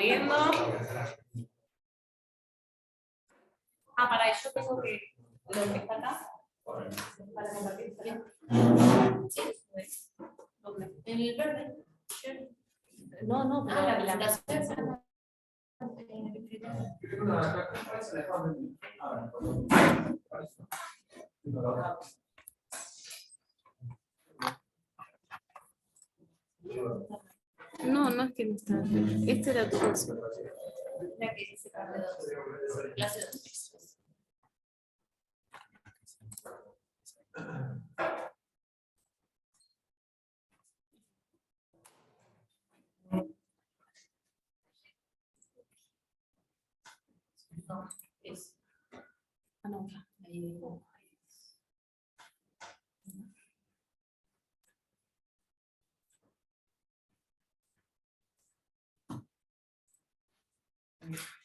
compartiendo. Para eso tengo que... ¿Lo que está acá? Para compartir. ¿Dónde? En el verde. No, pero la presentación. No es que no está. Este era tu curso. La que dice clase 2. No, es. No, ahí.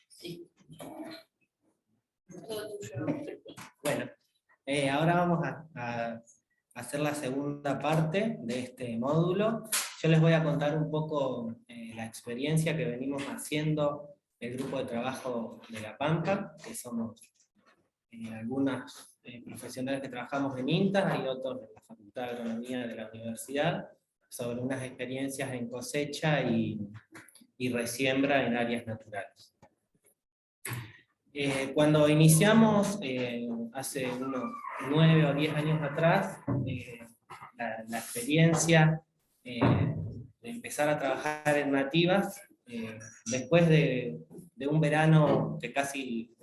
Sí. Bueno, ahora vamos a hacer la segunda parte de este módulo. Yo les voy a contar un poco la experiencia que venimos haciendo el grupo de trabajo de La Pampa, que somos algunas profesionales que trabajamos en INTA y otros en la Facultad de Agronomía de la Universidad, sobre unas experiencias en cosecha y resiembra en áreas naturales. Cuando iniciamos, hace unos 9 o 10 años atrás, la experiencia de empezar a trabajar en nativas, después de un verano que casi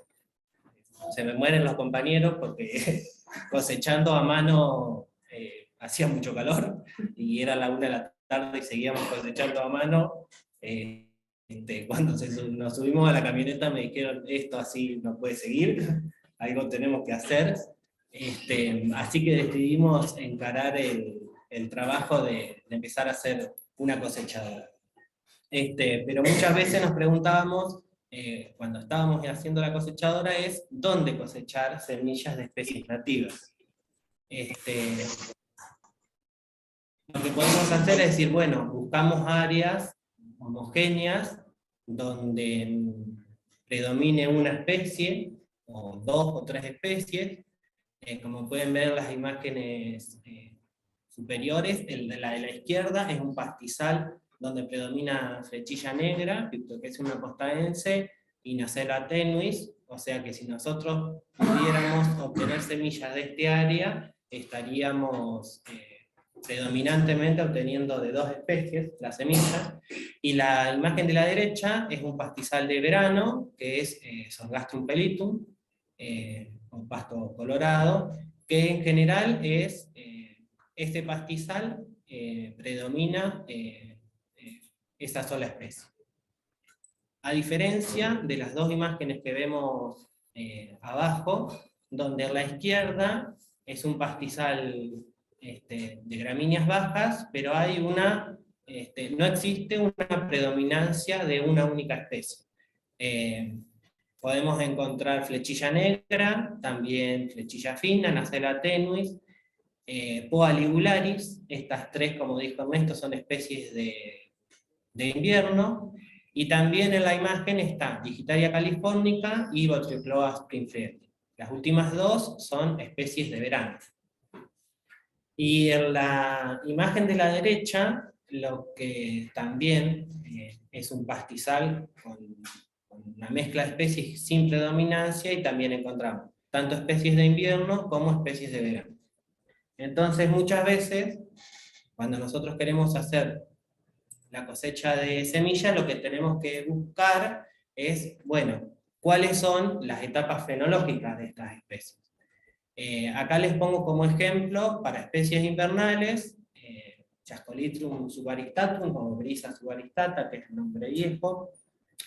se me mueren los compañeros porque cosechando a mano hacía mucho calor y era la 1 de la tarde y seguíamos cosechando a mano. Cuando nos subimos a la camioneta me dijeron, esto así no puede seguir, algo tenemos que hacer. Así que decidimos encarar el trabajo de empezar a hacer una cosechadora. Pero muchas veces nos preguntábamos, cuando estábamos haciendo la cosechadora, es dónde cosechar semillas de especies nativas. Lo que podemos hacer es decir, bueno, buscamos áreas homogéneas donde predomine una especie, o 2 o 3 especies. Como pueden ver las imágenes superiores, el de la izquierda es un pastizal donde predomina flechilla negra, que es una costaense, y Nacella tenuis, o sea que si nosotros pudiéramos obtener semillas de este área, estaríamos predominantemente obteniendo de 2 especies las semillas, y la imagen de la derecha es un pastizal de verano, que es Sorghastrum pellitum, un pasto colorado, que en general es, este pastizal predomina esa sola especie. A diferencia de las 2 imágenes que vemos abajo, donde a la izquierda es un pastizal de gramíneas bajas, pero hay no existe una predominancia de una única especie. Podemos encontrar flechilla negra, también flechilla fina, Nacella tenuis, Poa ligularis. Estas 3, como dijo Ernesto, son especies de invierno, y también en la imagen está Digitaria californica y Botryochloa springfieldi. Las últimas 2 son especies de verano. Y en la imagen de la derecha, lo que también es un pastizal con una mezcla de especies sin predominancia, y también encontramos tanto especies de invierno como especies de verano. Entonces muchas veces, cuando nosotros queremos hacer la cosecha de semillas, lo que tenemos que buscar es, bueno, cuáles son las etapas fenológicas de estas especies. Acá les pongo como ejemplo, para especies invernales, Chascolitrum subaristatum, como Brisa subaristata, que es el nombre viejo,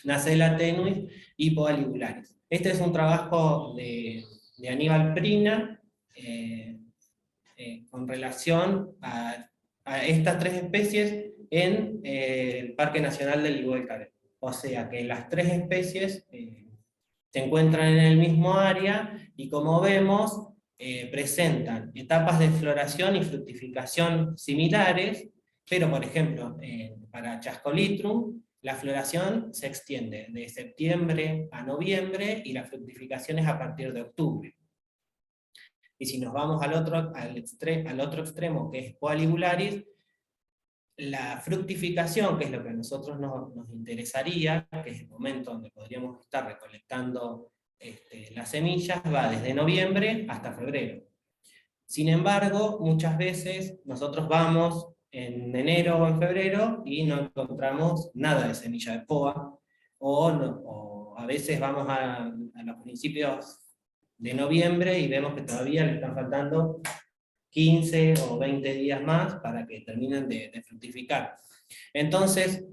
Nacella tenuis y Poa ligularis. Este es un trabajo de Aníbal Prina, con relación a estas 3 especies en el Parque Nacional del Iguelcaré. O sea que las 3 especies se encuentran en el mismo área, y como vemos, presentan etapas de floración y fructificación similares, pero por ejemplo, para Chascolitrum, La floración se extiende de septiembre a noviembre y la fructificación es a partir de octubre. Y si nos vamos al otro extremo, que es Poa ligularis, la fructificación, que es lo que a nosotros nos interesaría, que es el momento donde podríamos estar recolectando las semillas, va desde noviembre hasta febrero. Sin embargo, muchas veces nosotros vamos en enero o en febrero y no encontramos nada de semilla de poa, o a veces vamos a los principios de noviembre y vemos que todavía le están faltando 15 o 20 días más para que terminen de fructificar. Entonces,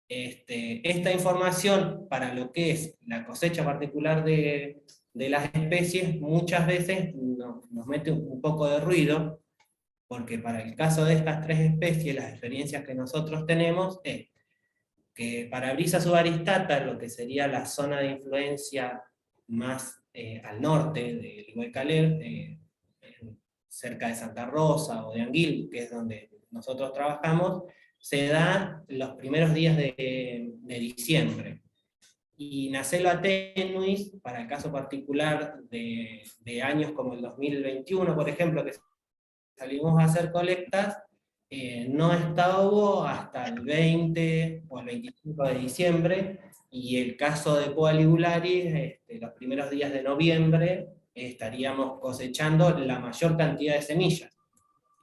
esta información para lo que es la cosecha particular de las especies muchas veces nos mete un poco de ruido, porque para el caso de estas tres especies, las experiencias que nosotros tenemos es que para Brisa subaristata, lo que sería la zona de influencia más al norte del Igualcalé, cerca de Santa Rosa o de Anguil, que es donde nosotros trabajamos, se da los primeros días de diciembre. Y Nacella tenuis, para el caso particular de años como el 2021, por ejemplo, que salimos a hacer colectas, no estuvo hasta el 20 o el 25 de diciembre, y el caso de Poa ligularis, los primeros días de noviembre, estaríamos cosechando la mayor cantidad de semillas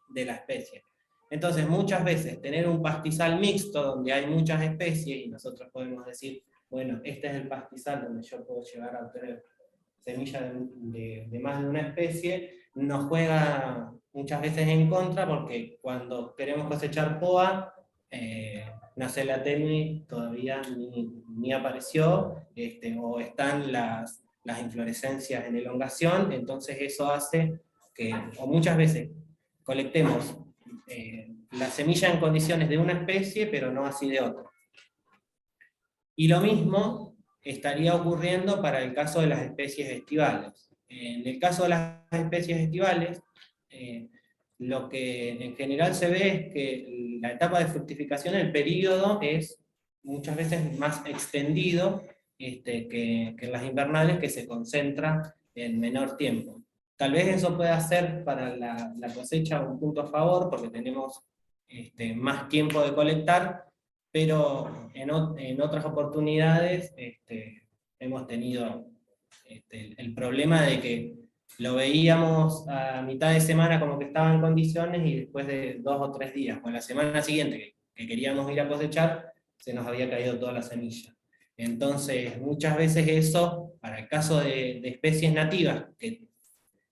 de la especie. Entonces, muchas veces tener un pastizal mixto donde hay muchas especies, y nosotros podemos decir, bueno, este es el pastizal donde yo puedo llegar a obtener semillas de más de una especie, nos juega muchas veces en contra, porque cuando queremos cosechar poa, Nacella tenuis todavía ni apareció, o están las inflorescencias en elongación, entonces eso hace que, o muchas veces, colectemos la semilla en condiciones de una especie, pero no así de otra. Y lo mismo estaría ocurriendo para el caso de las especies estivales. En el caso de las especies estivales, lo que en general se ve es que la etapa de fructificación, el periodo es muchas veces más extendido que en las invernales, que se concentra en menor tiempo. Tal vez eso pueda ser para la cosecha un punto a favor, porque tenemos más tiempo de colectar, pero en otras oportunidades hemos tenido el problema de que lo veíamos a mitad de semana como que estaba en condiciones, y después de 2 o 3 días, o la semana siguiente que queríamos ir a cosechar, se nos había caído toda la semilla. Entonces, muchas veces eso, para el caso de especies nativas que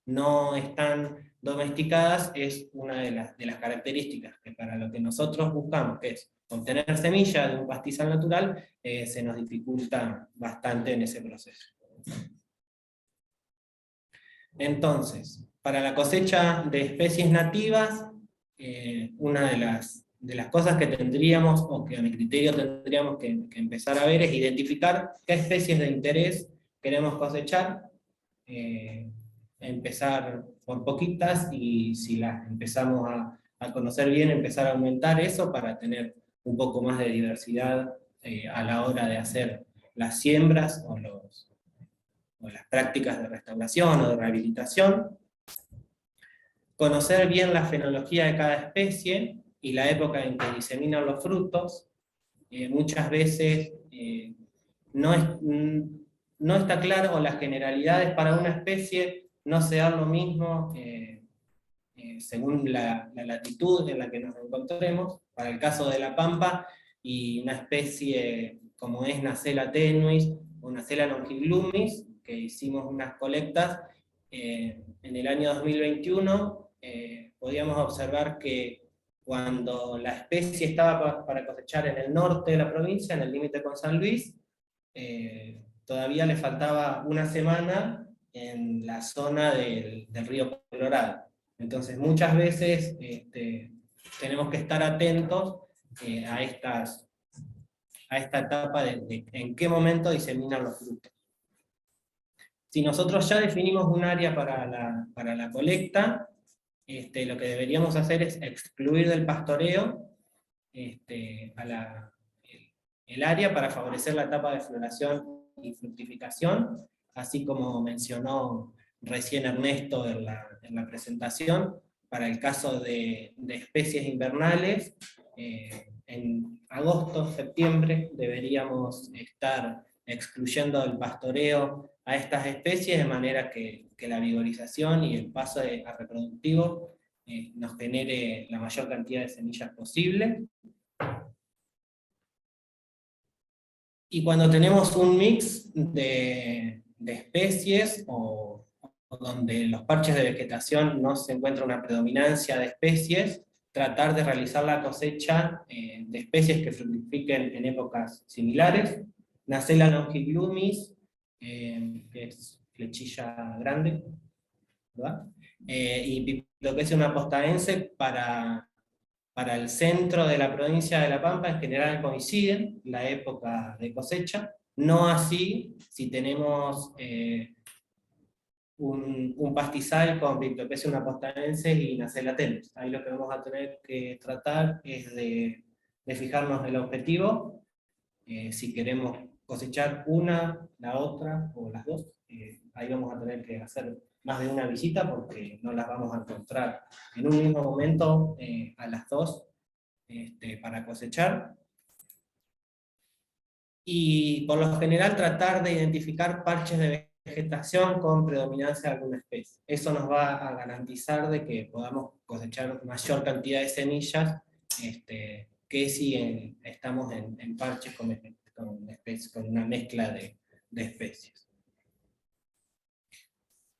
no están domesticadas, es una de las características que para lo que nosotros buscamos, que es obtener semilla de un pastizal natural, se nos dificulta bastante en ese proceso. Entonces, para la cosecha de especies nativas, una de las cosas que tendríamos, o que a mi criterio tendríamos que empezar a ver, es identificar qué especies de interés queremos cosechar, empezar por poquitas, y si las empezamos a conocer bien, empezar a aumentar eso para tener un poco más de diversidad a la hora de hacer las siembras o las prácticas de restauración o de rehabilitación. Conocer bien la fenología de cada especie y la época en que diseminan los frutos. Muchas veces no está claro, o las generalidades para una especie no se dan lo mismo según la latitud en la que nos encontremos. Para el caso de la pampa, y una especie como es Nacella tenuis o Nacella longiglumis, que hicimos unas colectas en el año 2021, podíamos observar que cuando la especie estaba para cosechar en el norte de la provincia, en el límite con San Luis, todavía le faltaba una semana en la zona del río Colorado. Entonces, muchas veces tenemos que estar atentos a esta etapa de en qué momento diseminan los frutos. Si nosotros ya definimos un área para la colecta, lo que deberíamos hacer es excluir del pastoreo el área para favorecer la etapa de floración y fructificación, así como mencionó recién Ernesto en la presentación. Para el caso de especies invernales, en agosto, septiembre deberíamos estar excluyendo el pastoreo a estas especies, de manera que la vigorización y el paso a reproductivo nos genere la mayor cantidad de semillas posible. Y cuando tenemos un mix de especies, o donde los parches de vegetación no se encuentra una predominancia de especies, tratar de realizar la cosecha de especies que fructifiquen en épocas similares. Nacella longiglumis, que es flechilla grande, ¿verdad? Y Pipitoquesia apostaense para el centro de la provincia de La Pampa. En general coinciden la época de cosecha, no así si tenemos un pastizal con Pipitoquesia apostaense y Nacella tenuis. Ahí lo que vamos a tener que tratar es de fijarnos el objetivo, si queremos cosechar una, la otra o las dos. Ahí vamos a tener que hacer más de una visita porque no las vamos a encontrar en un mismo momento a las dos para cosechar. Y por lo general tratar de identificar parches de vegetación con predominancia de alguna especie. Eso nos va a garantizar de que podamos cosechar mayor cantidad de semillas que si estamos en parches con una mezcla de especies.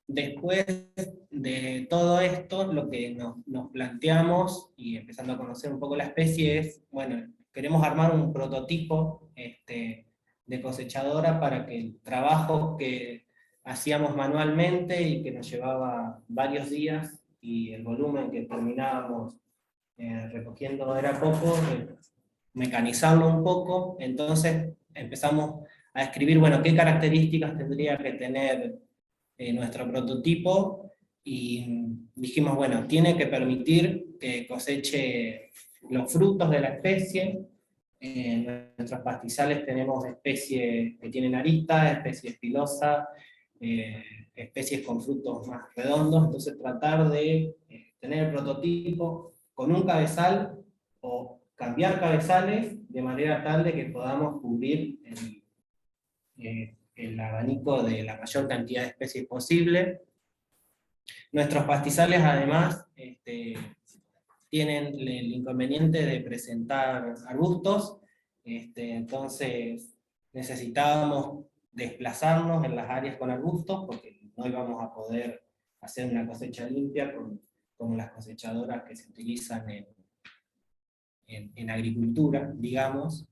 Después de todo esto, lo que nos planteamos, y empezando a conocer un poco la especie, es, bueno, queremos armar un prototipo de cosechadora para que el trabajo que hacíamos manualmente y que nos llevaba varios días, y el volumen que terminábamos recogiendo era poco, mecanizarlo un poco. Entonces empezamos a escribir, bueno, qué características tendría que tener nuestro prototipo, y dijimos, bueno, tiene que permitir que coseche los frutos de la especie. En nuestros pastizales tenemos especies que tienen aristas, especies pilosas, especies con frutos más redondos. Entonces tratar de tener el prototipo con un cabezal o cambiar cabezales de manera tal de que podamos cubrir el abanico de la mayor cantidad de especies posible. Nuestros pastizales además tienen el inconveniente de presentar arbustos, entonces necesitábamos desplazarnos en las áreas con arbustos porque no íbamos a poder hacer una cosecha limpia como las cosechadoras que se utilizan en agricultura, digamos.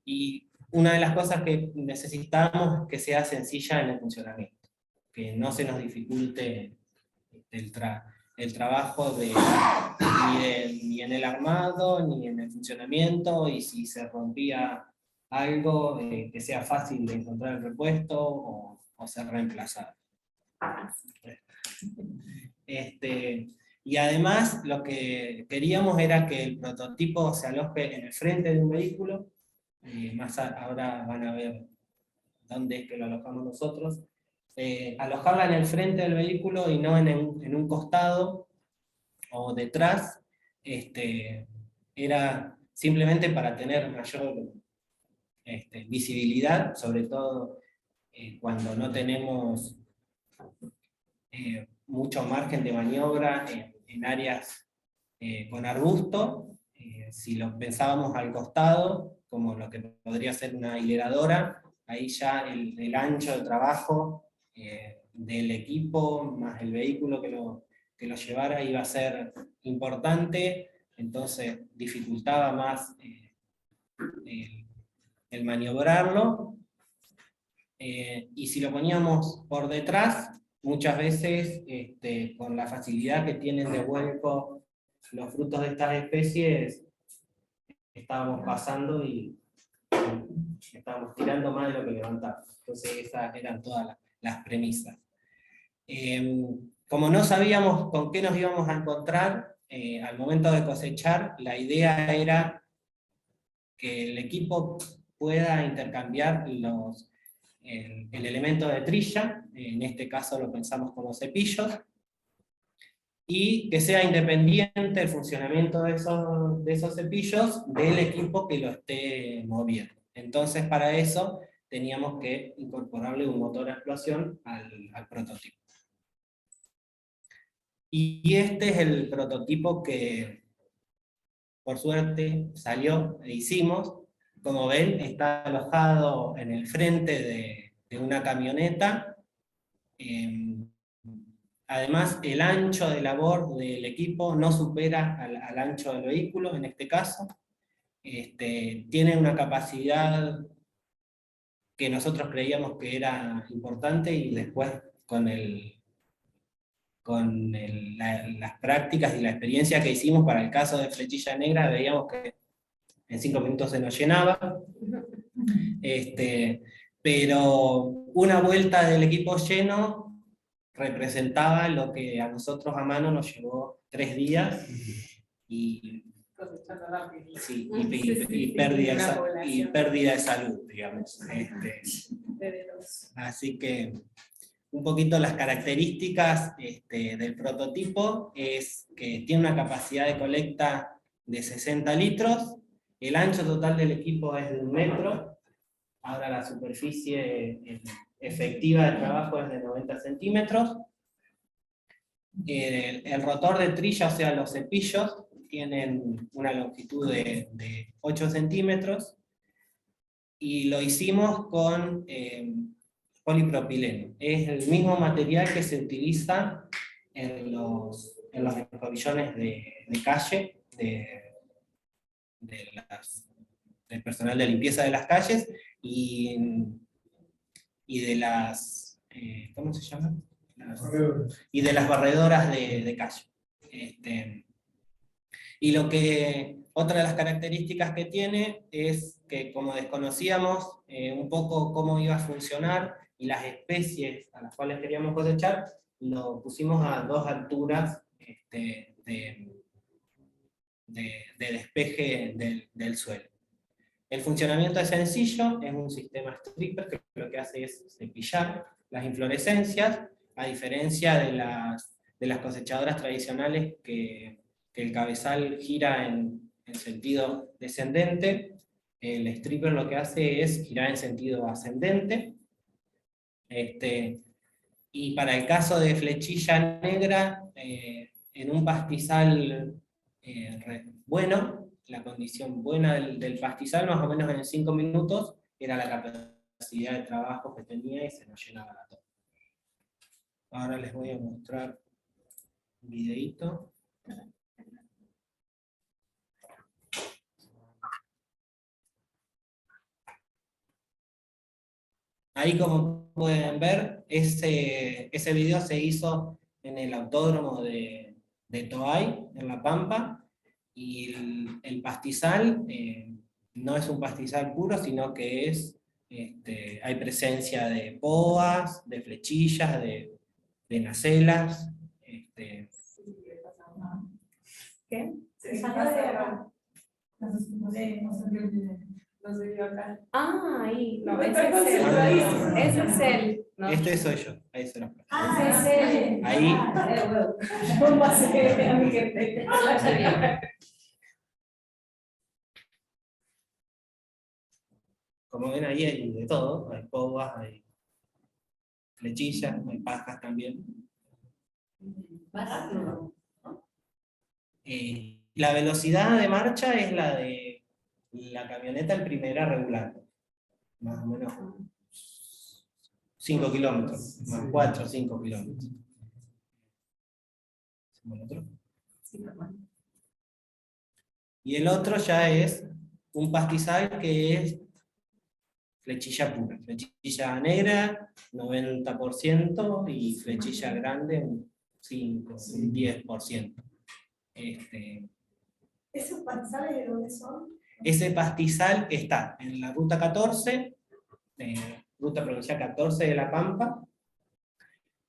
Y una de las cosas que necesitamos es que sea sencilla en el funcionamiento, que no se nos dificulte el trabajo ni en el armado, ni en el funcionamiento, y si se rompía algo, que sea fácil de encontrar el repuesto o ser reemplazado. Y además lo que queríamos era que el prototipo se aloje en el frente de un vehículo. Ahora van a ver dónde es que lo alojamos nosotros. Alojarla en el frente del vehículo y no en un costado o detrás, era simplemente para tener mayor visibilidad, sobre todo cuando no tenemos mucho margen de maniobra en áreas con arbusto. Si lo pensábamos al costado, como lo que podría ser una hileradora, ahí ya el ancho de trabajo del equipo más el vehículo que lo llevara iba a ser importante, entonces dificultaba más el maniobrarlo. Y si lo poníamos por detrás, muchas veces con la facilidad que tienen de vuelco los frutos de estas especies, estábamos pasando y estábamos tirando más de lo que levantábamos. Entonces esas eran todas las premisas. Como no sabíamos con qué nos íbamos a encontrar al momento de cosechar, la idea era que el equipo pueda intercambiar el elemento de trilla, en este caso lo pensamos como cepillos, y que sea independiente el funcionamiento de esos cepillos del equipo que lo esté moviendo. Entonces, para eso teníamos que incorporarle un motor a explosión al prototipo. Y este es el prototipo que, por suerte, salió e hicimos. Como ven, está alojado en el frente de una camioneta. Además, el ancho de labor del equipo no supera al ancho del vehículo, en este caso. Tiene una capacidad que nosotros creíamos que era importante, y después con las prácticas y la experiencia que hicimos para el caso de Flechilla Negra, veíamos que en 5 minutos se nos llenaba. Pero una vuelta del equipo lleno representaba lo que a nosotros a mano nos llevó 3 días, y pérdida de salud, digamos. Así que un poquito las características del prototipo es que tiene una capacidad de colecta de 60 litros, el ancho total del equipo es de 1 metro, ahora la superficie efectiva de trabajo es de 90 centímetros, el rotor de trilla, o sea los cepillos, tienen una longitud de 8 centímetros, y lo hicimos con polipropileno. Es el mismo material que se utiliza en los pabellones de calle, del personal de limpieza de las calles, y de las, ¿cómo se llaman? Y de las barredoras de calle. Y otra de las características que tiene es que, como desconocíamos un poco cómo iba a funcionar y las especies a las cuales queríamos cosechar, lo pusimos a 2 alturas de despeje del suelo. El funcionamiento es sencillo, es un sistema stripper que lo que hace es cepillar las inflorescencias, a diferencia de las cosechadoras tradicionales que el cabezal gira en sentido descendente. El stripper lo que hace es girar en sentido ascendente. Y para el caso de Flechilla Negra, en un pastizal bueno, la condición buena del pastizal, más o menos en 5 minutos, era la capacidad de trabajo que tenía, y se nos llenaba la toma. Ahora les voy a mostrar un videito. Ahí, como pueden ver, ese video se hizo en el autódromo de Toay, en La Pampa, y el pastizal no es un pastizal puro, sino que hay presencia de poas, de flechillas, de nacelas. ¿Qué? No se vio acá. Ah, ahí. No, ese Otra cosa es es lo hizo. él. Ese es él. ¿No? Este soy yo, ahí se lo muestro. Ese es él. Ahí. ¿Cómo hace a mi gente? Como ven, ahí hay de todo, hay poas, hay flechillas, hay pajas también. Más rápido. La velocidad de marcha es la de la camioneta en primera regular, más o menos 5 kilómetros, más 4 o 5 kilómetros. Y el otro ya es un pastizal que es flechilla pura, flechilla negra 90%, y flechilla grande un 5, un 10%. ¿Esos pastizales de dónde son? Ese pastizal está en la ruta 14, ruta provincial 14 de La Pampa,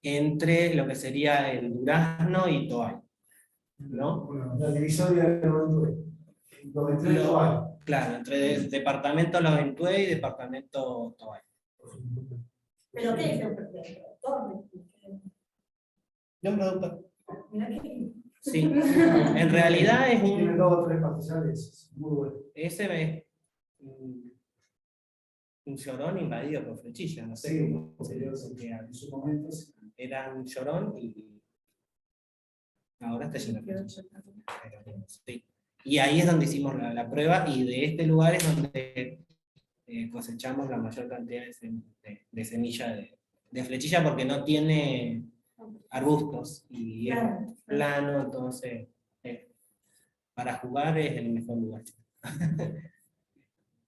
entre lo que sería el Durazno y Toay, ¿no? La divisoria de 93 Toay. Claro, entre departamento La Ventué y departamento Tobay. ¿Pero qué es un productor? ¿De un productor? Mirá que... Sí. En realidad es Tiene un... 2 o 3 pastizales, muy bueno. Ese es un llorón invadido por flechilla, no sé Sí, cómo se queda. en su momento sí. Era un llorón y ahora está lleno de flechilla. Pero, sí. Y ahí es donde hicimos la prueba, y de este lugar es donde cosechamos la mayor cantidad de semilla de flechilla, porque no tiene arbustos y es Claro. plano, entonces para jugar es el mejor lugar.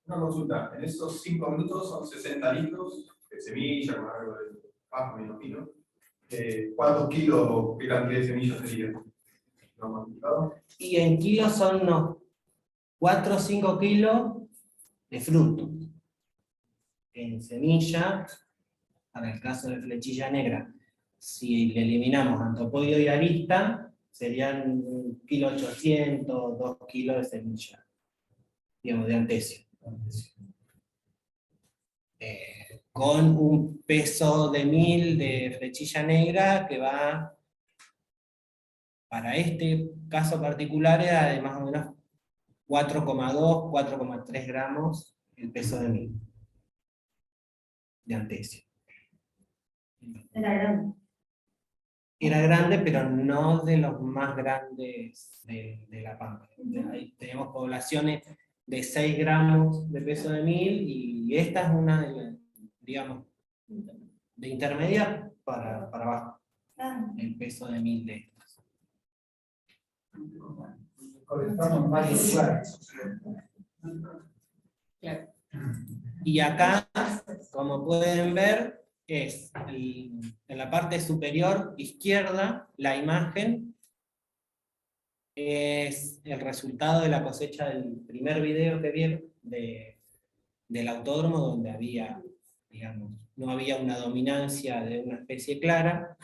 Una consulta, en esos 5 minutos son 60 litros de semilla con algo de paja, me imagino. ¿Cuántos kilos o qué cantidad de semillas sería? ¿Lo han cuantificado? Y en kilos son unos 4 o 5 kilos de fruto. En semilla, para el caso de flechilla negra, si le eliminamos antopodio y arista, serían 1,800 kg, 2 kilos de semilla, digamos, de antecio. Con un peso de 1000 de flechilla negra que va, para este caso particular, era de más o menos 4,2, 4,3 gramos el peso de 1000 de antecio. Era grande. Era grande, pero no de los más grandes de La Pampa. Ahí tenemos poblaciones de 6 gramos de peso de 1000, y esta es una de las, digamos, de intermedia para abajo, Ah, el peso de 1000 de estas. Colectamos en varios lugares. Y acá, como pueden ver, es en la parte superior izquierda, la imagen es el resultado de la cosecha del primer video que vieron del autódromo, donde había, digamos, no había una dominancia de una especie clara.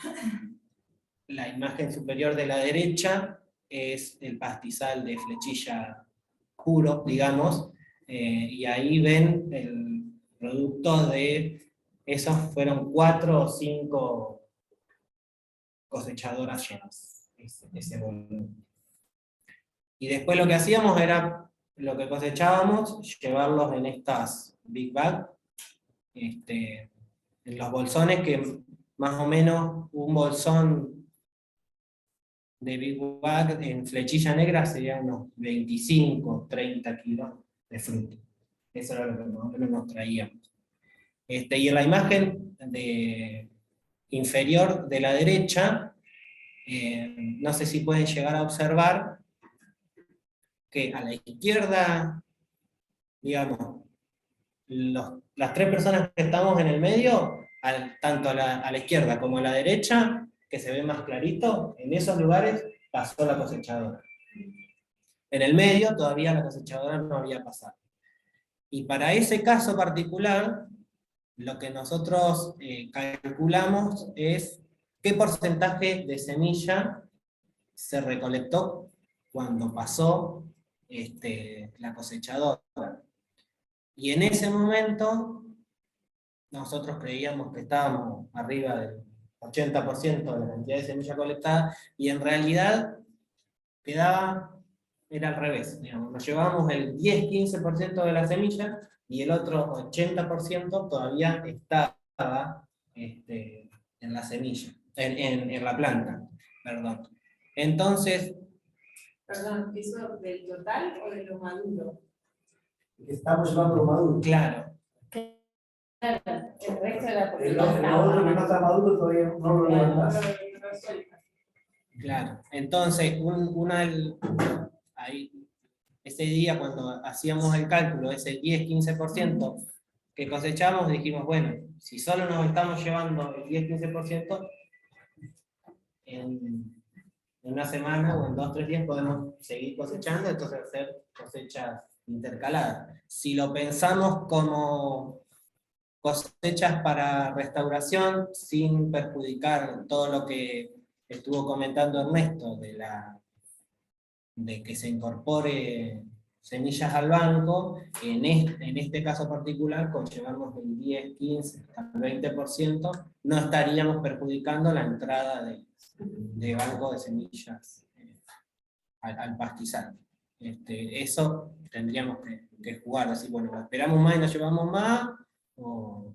La imagen superior de la derecha es el pastizal de flechilla puro, digamos, y ahí ven el producto de esos. Fueron 4 o 5 cosechadoras llenas, ese volumen. Y después lo que hacíamos era, lo que cosechábamos, llevarlos en estas big bag, en los bolsones, que más o menos un bolsón de big bag en flechilla negra sería unos 25, 30 kilos de fruto. Eso era lo que más o menos nos traíamos. Y en la imagen inferior de la derecha, no sé si pueden llegar a observar que a la izquierda, digamos, las 3 personas que estamos en el medio, tanto a la izquierda como a la derecha, que se ve más clarito, en esos lugares pasó la cosechadora. En el medio todavía la cosechadora no había pasado. Y para ese caso particular, lo que nosotros calculamos es qué porcentaje de semilla se recolectó cuando pasó la cosechadora. Y en ese momento nosotros creíamos que estábamos arriba del 80% de la cantidad de semilla colectada, y en realidad era al revés, digamos, nos llevábamos el 10-15% de la semilla, y el otro 80% todavía estaba en la semilla, en la planta, perdón. Entonces, Perdón, ¿eso del total o de lo maduro? Estamos llevando lo maduro. claro, El resto de la El otro que no está maduro todavía no lo levantás. claro. Entonces, ahí, ese día cuando hacíamos el cálculo, ese 10-15% que cosechamos, dijimos, bueno, si solo nos estamos llevando el 10-15%, en una semana o en 2-3 días podemos seguir cosechando, entonces hacer cosechas intercaladas. Si lo pensamos como cosechas para restauración, sin perjudicar todo lo que estuvo comentando Ernesto, de que se incorpore semillas al banco, en este caso particular, con llevarnos del 10, 15, hasta el 20%, no estaríamos perjudicando la entrada de banco de semillas al pastizal. Eso tendríamos que jugar, así, bueno, esperamos más y nos llevamos más, o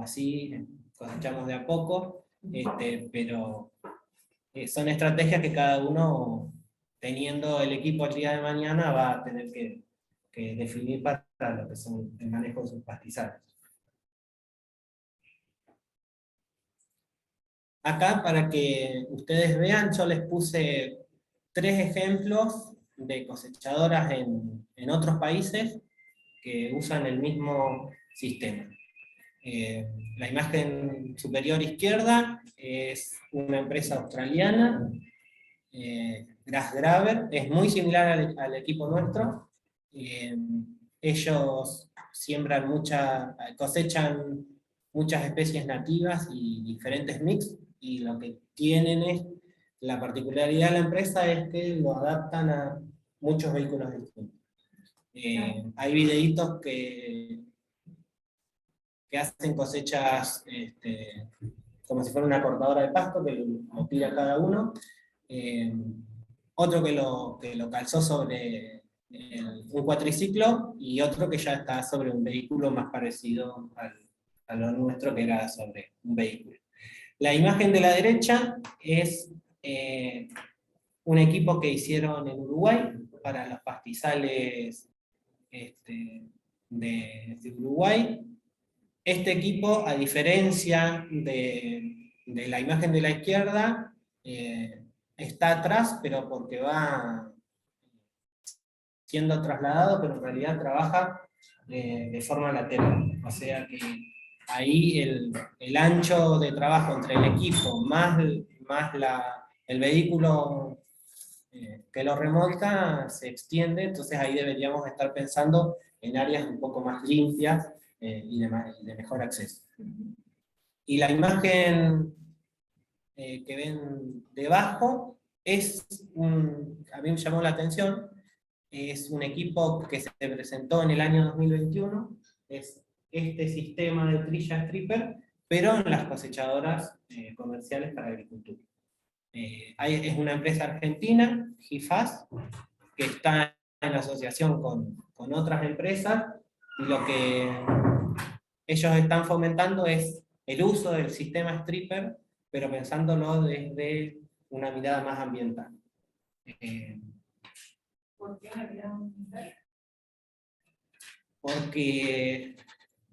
así cosechamos de a poco, pero son estrategias que cada uno, teniendo el equipo el día de mañana, va a tener que definir para lo que son el manejo de sus pastizales. Acá, para que ustedes vean, yo les puse 3 ejemplos de cosechadoras en otros países que usan el mismo sistema. La imagen superior izquierda es una empresa australiana, Grassgrabber, es muy similar al equipo nuestro. Ellos siembran cosechan muchas especies nativas y diferentes mix, y lo que tienen es, la particularidad de la empresa es que lo adaptan a muchos vehículos distintos. Hay videitos que hacen cosechas como si fuera una cortadora de pasto, que lo tira cada uno. Otro que lo calzó sobre un cuatriciclo, y otro que ya está sobre un vehículo más parecido a lo nuestro, que era sobre un vehículo. La imagen de la derecha es un equipo que hicieron en Uruguay para los pastizales de Uruguay. Este equipo, a diferencia de la imagen de la izquierda, está atrás, pero porque va siendo trasladado, pero en realidad trabaja de forma lateral. O sea que ahí el ancho de trabajo entre el equipo más el vehículo que lo remolca se extiende, entonces ahí deberíamos estar pensando en áreas un poco más limpias y de mejor acceso. Y la imagen que ven debajo a mí me llamó la atención, es un equipo que se presentó en el año 2021, es este sistema de trilla stripper, pero en las cosechadoras comerciales para agricultura. Es una empresa argentina, GIFAS, que está en asociación con otras empresas, y lo que ellos están fomentando es el uso del sistema stripper, pero pensándolo desde una mirada más ambiental. ¿Por qué una mirada ambiental? Porque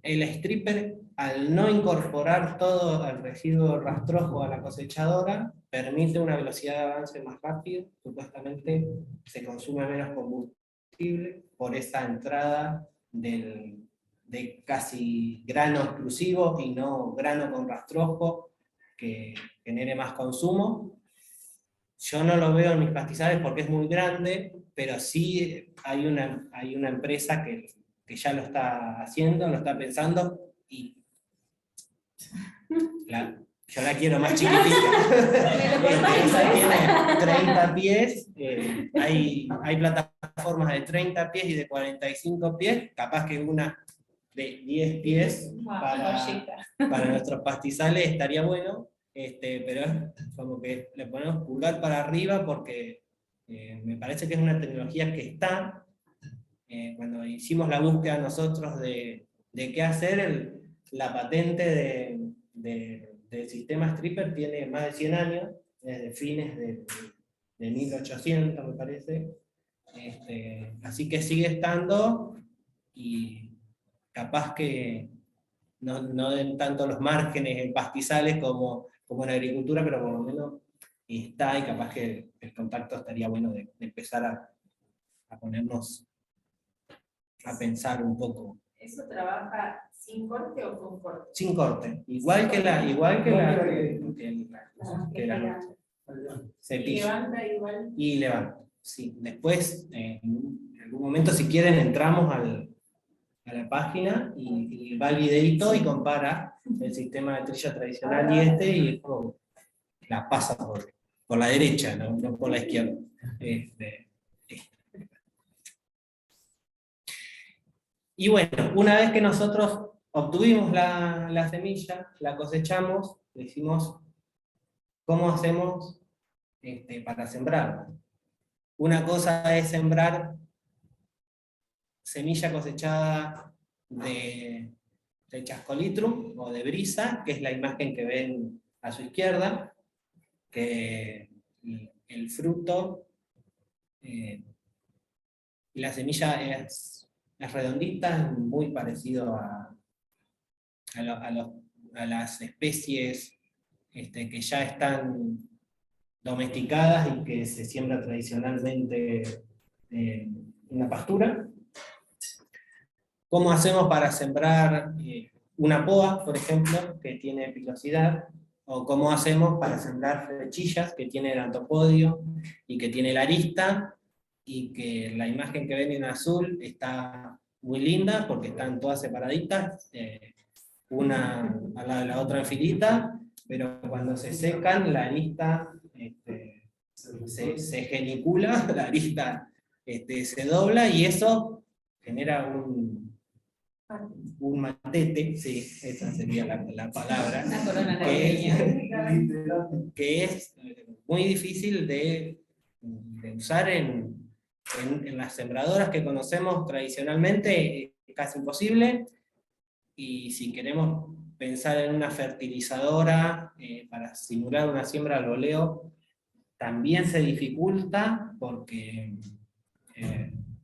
el stripper, al no incorporar todo el residuo rastrojo a la cosechadora, permite una velocidad de avance más rápida, supuestamente se consume menos combustible por esa entrada de casi grano exclusivo y no grano con rastrojo que genere más consumo. Yo no lo veo en mis pastizales porque es muy grande, pero sí hay una empresa que ya lo está haciendo, lo está pensando, y yo la quiero más chiquitita. Esa tiene 30 pies, hay plataformas de 30 pies y de 45 pies, capaz que una de 10 pies para nuestros pastizales estaría bueno, pero es como que le ponemos pulgar para arriba porque me parece que es una tecnología que está. Cuando hicimos la búsqueda nosotros de qué hacer, la patente del sistema stripper tiene más de 100 años, desde fines de 1800 me parece, así que sigue estando, y capaz que no den tanto los márgenes en pastizales como en agricultura, pero por lo menos está, y capaz que el contacto estaría bueno de empezar a ponernos a pensar un poco. ¿Eso trabaja sin corte o con corte? Sin corte, igual que la se ¿Y pilla levanta igual? y levanta. Sí. Después, en algún momento, si quieren, entramos a la página y va el videito y compara el sistema de trilla tradicional y es como la pasa por la derecha, no por la izquierda. Y bueno, una vez que nosotros obtuvimos la semilla, la cosechamos, decimos, ¿cómo hacemos para sembrarla? Una cosa es sembrar semilla cosechada de Chascolitrum o de brisa, que es la imagen que ven a su izquierda, que el fruto, la semilla es redondita, es muy parecido a las especies que ya están domesticadas y que se siembra tradicionalmente en una pastura. ¿Cómo hacemos para sembrar una poa, por ejemplo, que tiene pilosidad? ¿O cómo hacemos para sembrar flechillas, que tiene el antopodio y que tiene la arista, y que la imagen que ven en azul está muy linda porque están todas separaditas, una al lado de la otra en filita, pero cuando se secan la arista se genicula, la arista se dobla y eso genera un matete, sí, esa sería la palabra, que es muy difícil de usar en las sembradoras que conocemos tradicionalmente, es casi imposible, y si queremos pensar en una fertilizadora para simular una siembra al voleo, también se dificulta porque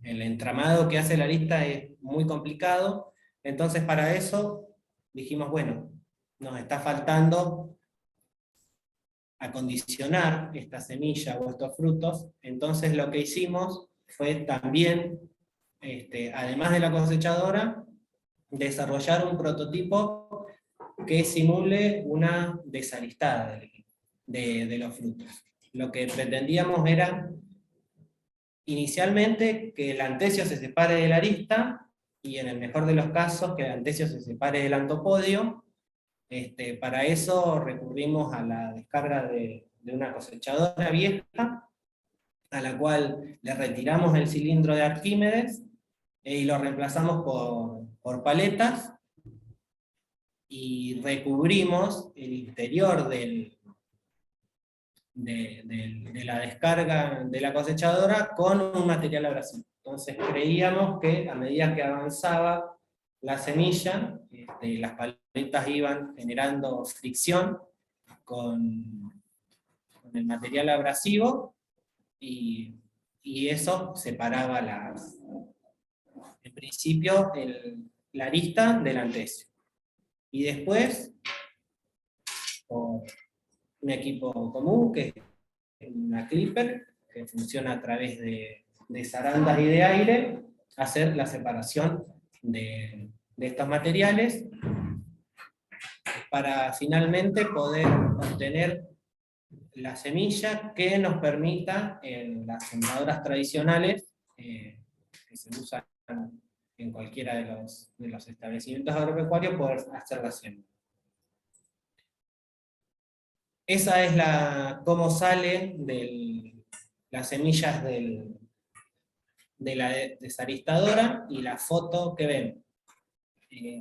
el entramado que hace la arista es muy complicado. Entonces para eso dijimos, bueno, nos está faltando acondicionar esta semilla o estos frutos. Entonces lo que hicimos fue también, además de la cosechadora, desarrollar un prototipo que simule una desaristada de los frutos. Lo que pretendíamos era, inicialmente, que el antecio se separe de la arista, y en el mejor de los casos, que el antecio se separe del antopodio. Para eso recurrimos a la descarga de una cosechadora vieja, a la cual le retiramos el cilindro de Arquímedes, y lo reemplazamos por paletas, y recubrimos el interior de la descarga de la cosechadora con un material abrasivo. Entonces creíamos que a medida que avanzaba la semilla, las paletas iban generando fricción con el material abrasivo, y eso separaba en principio la arista del antecio. Y después, con un equipo común, que es una clipper, que funciona a través de zarandas y de aire, hacer la separación de estos materiales, para finalmente poder obtener la semilla que nos permita en las sembradoras tradicionales, que se usan en cualquiera de los establecimientos agropecuarios, poder hacer la siembra. Esa es cómo sale las semillas de la desaristadora, y la foto que ven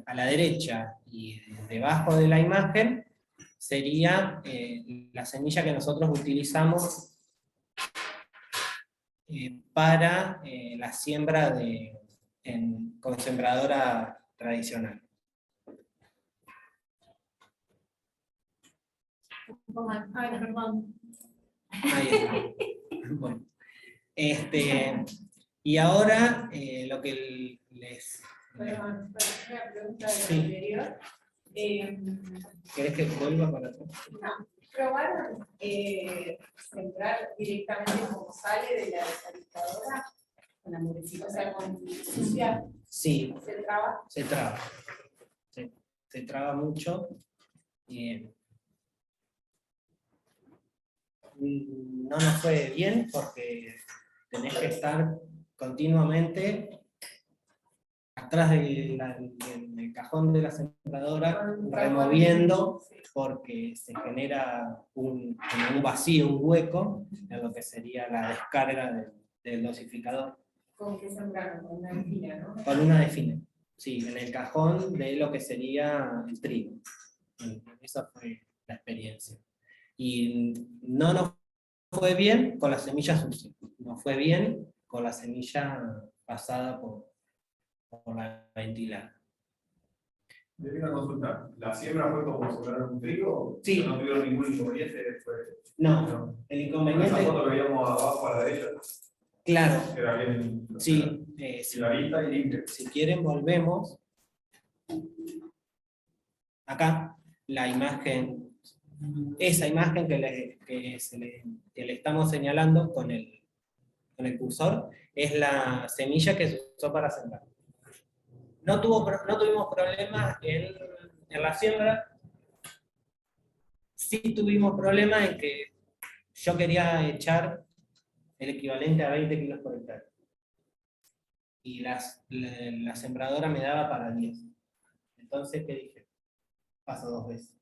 a la derecha y debajo de la imagen sería la semilla que nosotros utilizamos para la siembra con sembradora tradicional. Ay, perdón. Ahí está. Bueno, y ahora lo que les... Perdón, una pregunta de Sí. la anterior. ¿Querés que vuelva para atrás? ¿Probaron sembrar directamente como sale de la desalistadora? Con la murecita, o sea, con sucia, Sí, se traba. se traba. Se traba mucho. No nos fue bien porque tenés que estar continuamente atrás del cajón de la sembradora, removiendo, porque se genera como un vacío, un hueco, en lo que sería la descarga del dosificador. ¿Con qué sembraron? Con una espina, ¿no? Con una define. Sí, en el cajón de lo que sería el trigo. Esa fue la experiencia. Y no nos fue bien con la semilla sucia, nos fue bien con la semilla pasada por la ventilada. Yo quiero consultar, ¿la siembra fue como sembrar un trigo? Sí. ¿No tuvieron ningún inconveniente? No, el Esa inconveniente, foto que veíamos abajo a la derecha, claro, era bien. sí, Clarita y limpia. si quieren volvemos. Acá, la imagen, esa imagen que le estamos señalando con el cursor, es la semilla que se usó para sembrar. No tuvimos problemas en la siembra, sí tuvimos problemas en que yo quería echar el equivalente a 20 kilos por hectárea. Y la sembradora me daba para 10. Entonces, ¿qué dije? Paso 2 veces.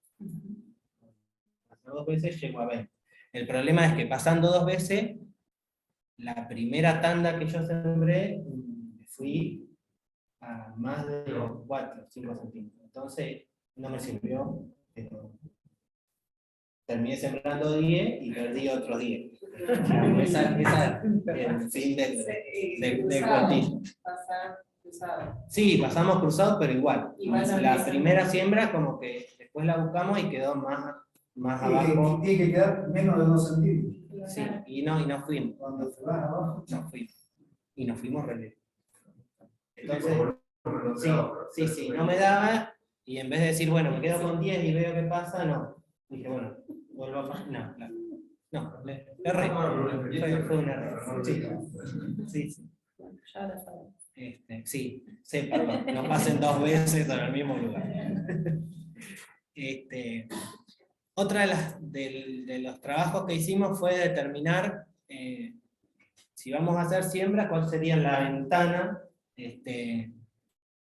Paso 2 veces, llego a 20. El problema es que pasando 2 veces, la primera tanda que yo sembré, fui a más de 4 o 5 centímetros. Entonces, no me sirvió. Pero terminé sembrando 10 y perdí otros 10. Esa el fin del cuentillo. Pasar cruzado. Sí, pasamos cruzados, pero igual. Y van a La empezar. primera siembra, como que después la buscamos y quedó más abajo. Tiene que quedar menos de 2 centímetros. Sí, y no fuimos. Cuando se va abajo, No fuimos. Y nos fuimos re lejos. Entonces, Entonces, sí, no me daba. Y en vez de decir, bueno, me quedo con 10 y veo qué pasa, no. Dije, bueno, vuelvo a pasar. No, erré. Fue un error. Sí. Ya lo sabemos. Sí, perdón, no pasen 2 veces en el mismo lugar. Otra de los trabajos que hicimos fue determinar si vamos a hacer siembra, cuál sería la ventana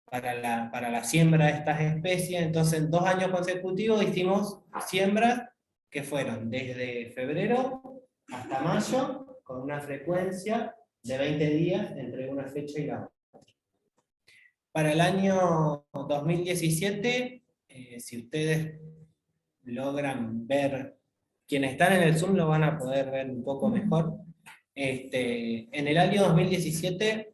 para la siembra de estas especies. Entonces, en 2 años consecutivos hicimos siembras que fueron desde febrero hasta mayo, con una frecuencia de 20 días entre una fecha y la otra. Para el año 2017, si ustedes logran ver, quienes están en el Zoom lo van a poder ver un poco mejor. En el año 2017,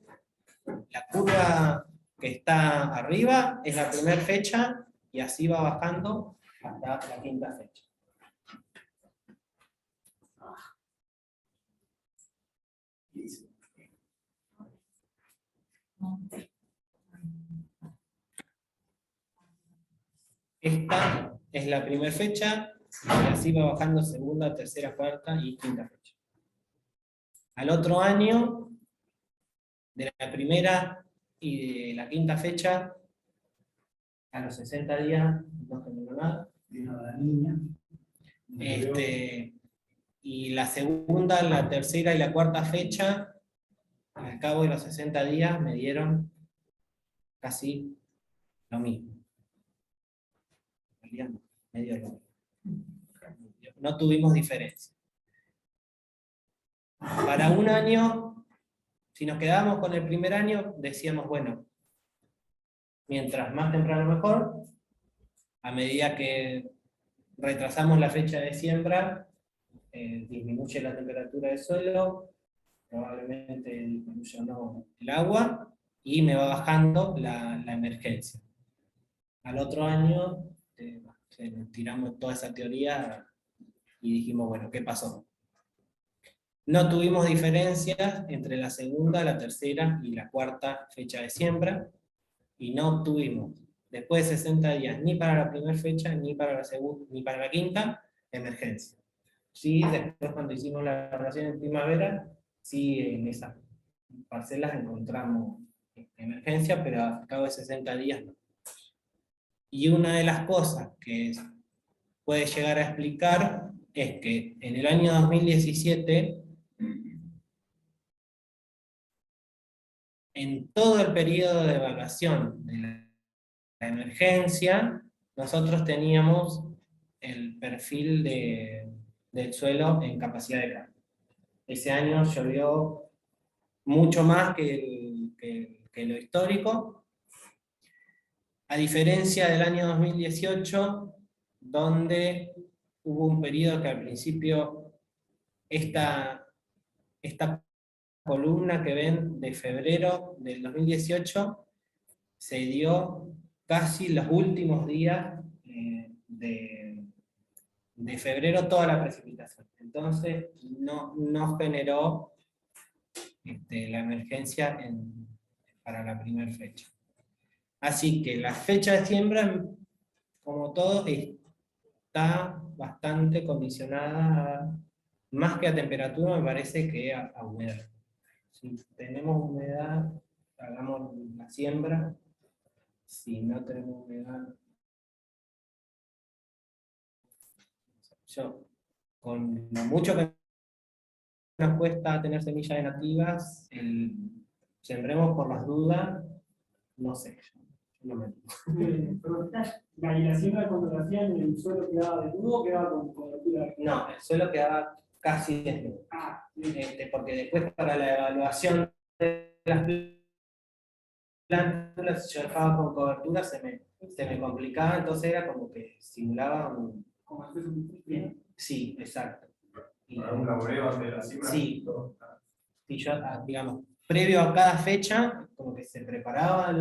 la curva que está arriba es la primera fecha y así va bajando hasta la 5ª fecha. Esta es la primera fecha, y así va bajando 2ª, 3ª, 4ª y 5ª fecha. Al otro año, de la primera y de la 5ª fecha, a los 60 días no generó nada. vino la niña. Y la 2ª, la 3ª y la 4ª fecha, al cabo de los 60 días, me dieron casi lo mismo. Medio lo mismo. No tuvimos diferencia. Para un año, si nos quedábamos con el primer año, decíamos, bueno, mientras más temprano mejor. A medida que retrasamos la fecha de siembra, disminuye la temperatura del suelo, probablemente disminuya o no el agua, y me va bajando la emergencia. Al otro año, tiramos toda esa teoría y dijimos, bueno, ¿qué pasó? No tuvimos diferencias entre la 2ª, la 3ª y la 4ª fecha de siembra, y no obtuvimos, después de 60 días, ni para la primera fecha, ni para la 2ª, ni para la 5ª, emergencia. Sí, después cuando hicimos la evaluación en primavera, sí, en esas parcelas encontramos emergencia, pero a cabo de 60 días no. Y una de las cosas que puede llegar a explicar es que en el año 2017, en todo el periodo de evaluación de la emergencia, nosotros teníamos el perfil del suelo en capacidad de carga. Ese año llovió mucho más que lo histórico, A diferencia del año 2018, donde hubo un periodo que al principio esta columna que ven de febrero del 2018 se dio casi los últimos días de febrero toda la precipitación. Entonces no generó la emergencia para la primera fecha. Así que la fecha de siembra, como todo, está bastante condicionada, más que a temperatura, me parece que a humedad. Si tenemos humedad, hagamos la siembra. Si no tenemos humedad, con lo mucho que nos cuesta tener semillas nativas, sembremos por las dudas, no sé, yo no me Pero la siembra cuando la hacían, el suelo quedaba desnudo o quedaba con cobertura. No, el suelo quedaba casi desnudo. Porque después para la evaluación de las plántulas, si yo dejaba con cobertura, se me complicaba, entonces era como que simulaba un... Como haces un frío. Sí, exacto. Para un laboreo antes de la siembra. Sí. Y yo, digamos, previo a cada fecha, como que se preparaba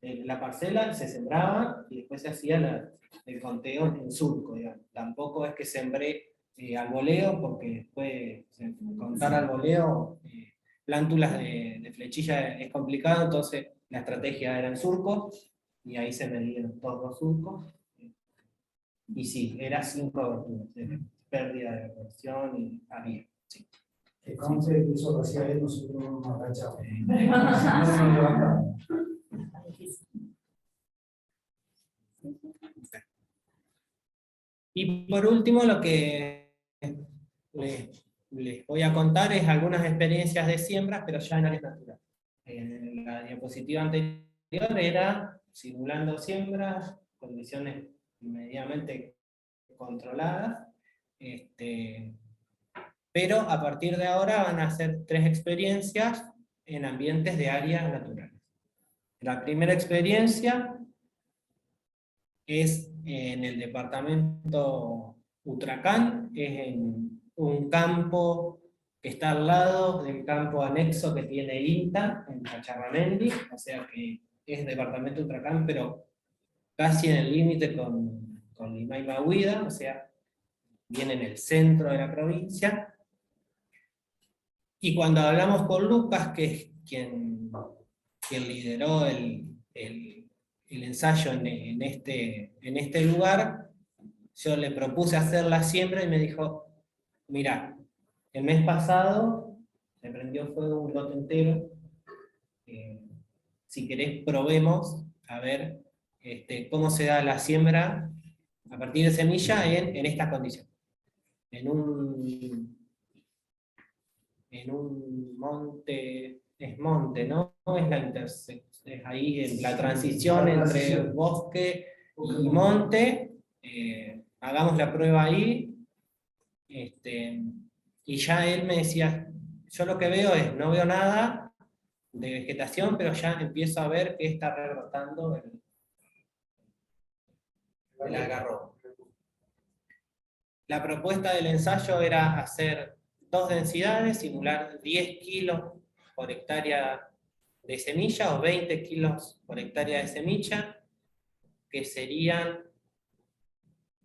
la parcela, se sembraba y después se hacía el conteo en surco, digamos. Tampoco es que sembré al voleo, porque después contar al voleo, plántulas de flechilla es complicado, entonces la estrategia era en surco, y ahí se medían todos los surcos. Y sí, era sin cobertura, pérdida de coberción y había. Sí. Que conste que eso lo hacía él, nosotros no nos agachamos. No nos levantamos. Y por último, lo que les voy a contar es algunas experiencias de siembras, pero ya en áreas naturales. En la diapositiva anterior era simulando siembras, condiciones medianamente controladas, pero a partir de ahora van a ser 3 experiencias en ambientes de áreas naturales. La primera experiencia es en el departamento Utracán, es en un campo que está al lado del campo anexo que tiene el INTA, en Cacharramendi, o sea que es departamento Utracán, pero casi en el límite con Limay Mahuida, o sea, viene en el centro de la provincia. Y cuando hablamos con Lucas, que es quien lideró el ensayo en este lugar, yo le propuse hacer la siembra y me dijo, mirá, el mes pasado se prendió fuego un lote entero, si querés probemos a ver cómo se da la siembra a partir de semilla en estas condiciones. En un monte, es monte, ¿no? Es la intersección, es ahí en la transición entre bosque y monte. Hagamos la prueba ahí. Y ya él me decía, yo lo que veo es, no veo nada de vegetación, pero ya empiezo a ver que está rebrotando el algarrobo. La propuesta del ensayo era hacer 2 densidades, simular 10 kilos por hectárea de semilla o 20 kilos por hectárea de semilla, que serían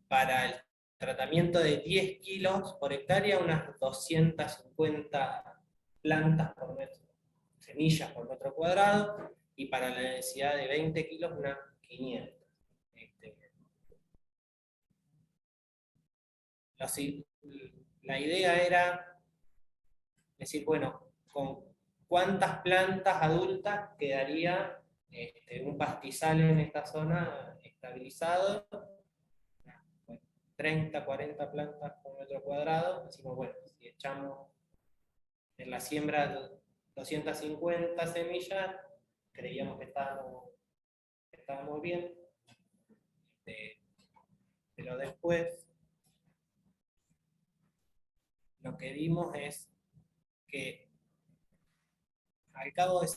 para el tratamiento de 10 kilos por hectárea unas 250 plantas por metro, semillas por metro cuadrado, y para la densidad de 20 kilos unas 500. La idea era decir, bueno, con cuántas plantas adultas quedaría un pastizal en esta zona estabilizado, 30, 40 plantas por metro cuadrado. Decimos, bueno, si echamos en la siembra 250 semillas, creíamos que estábamos bien, pero después lo que vimos es que al cabo de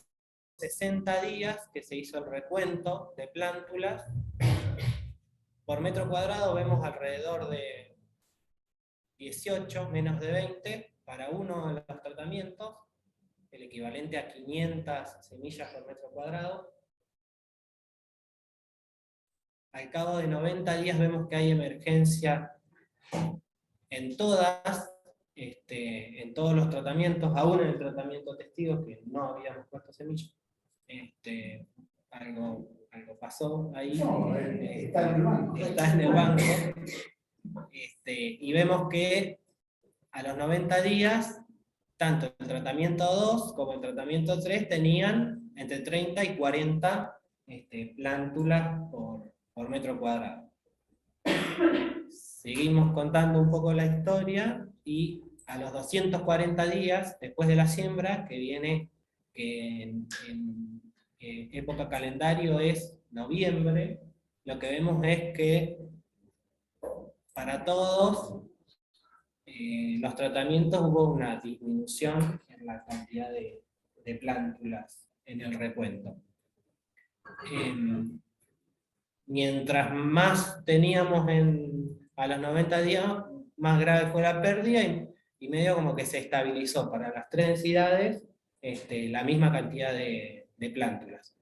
60 días que se hizo el recuento de plántulas, por metro cuadrado vemos alrededor de 18, menos de 20, para uno de los tratamientos, el equivalente a 500 semillas por metro cuadrado. Al cabo de 90 días vemos que hay emergencia en todos los tratamientos, aún en el tratamiento testigo, que no habíamos puesto semillas. Algo pasó ahí. No, está en el banco. Está en el banco. Y vemos que a los 90 días, tanto el tratamiento 2 como el tratamiento 3 tenían entre 30 y 40 plántulas por metro cuadrado. Seguimos contando un poco la historia y a los 240 días, después de la siembra, que viene en época calendario es noviembre, lo que vemos es que para todos los tratamientos hubo una disminución en la cantidad de plántulas en el recuento. Mientras más teníamos a los 90 días, más grave fue la pérdida y medio como que se estabilizó para las 3 densidades la misma cantidad de plántulas.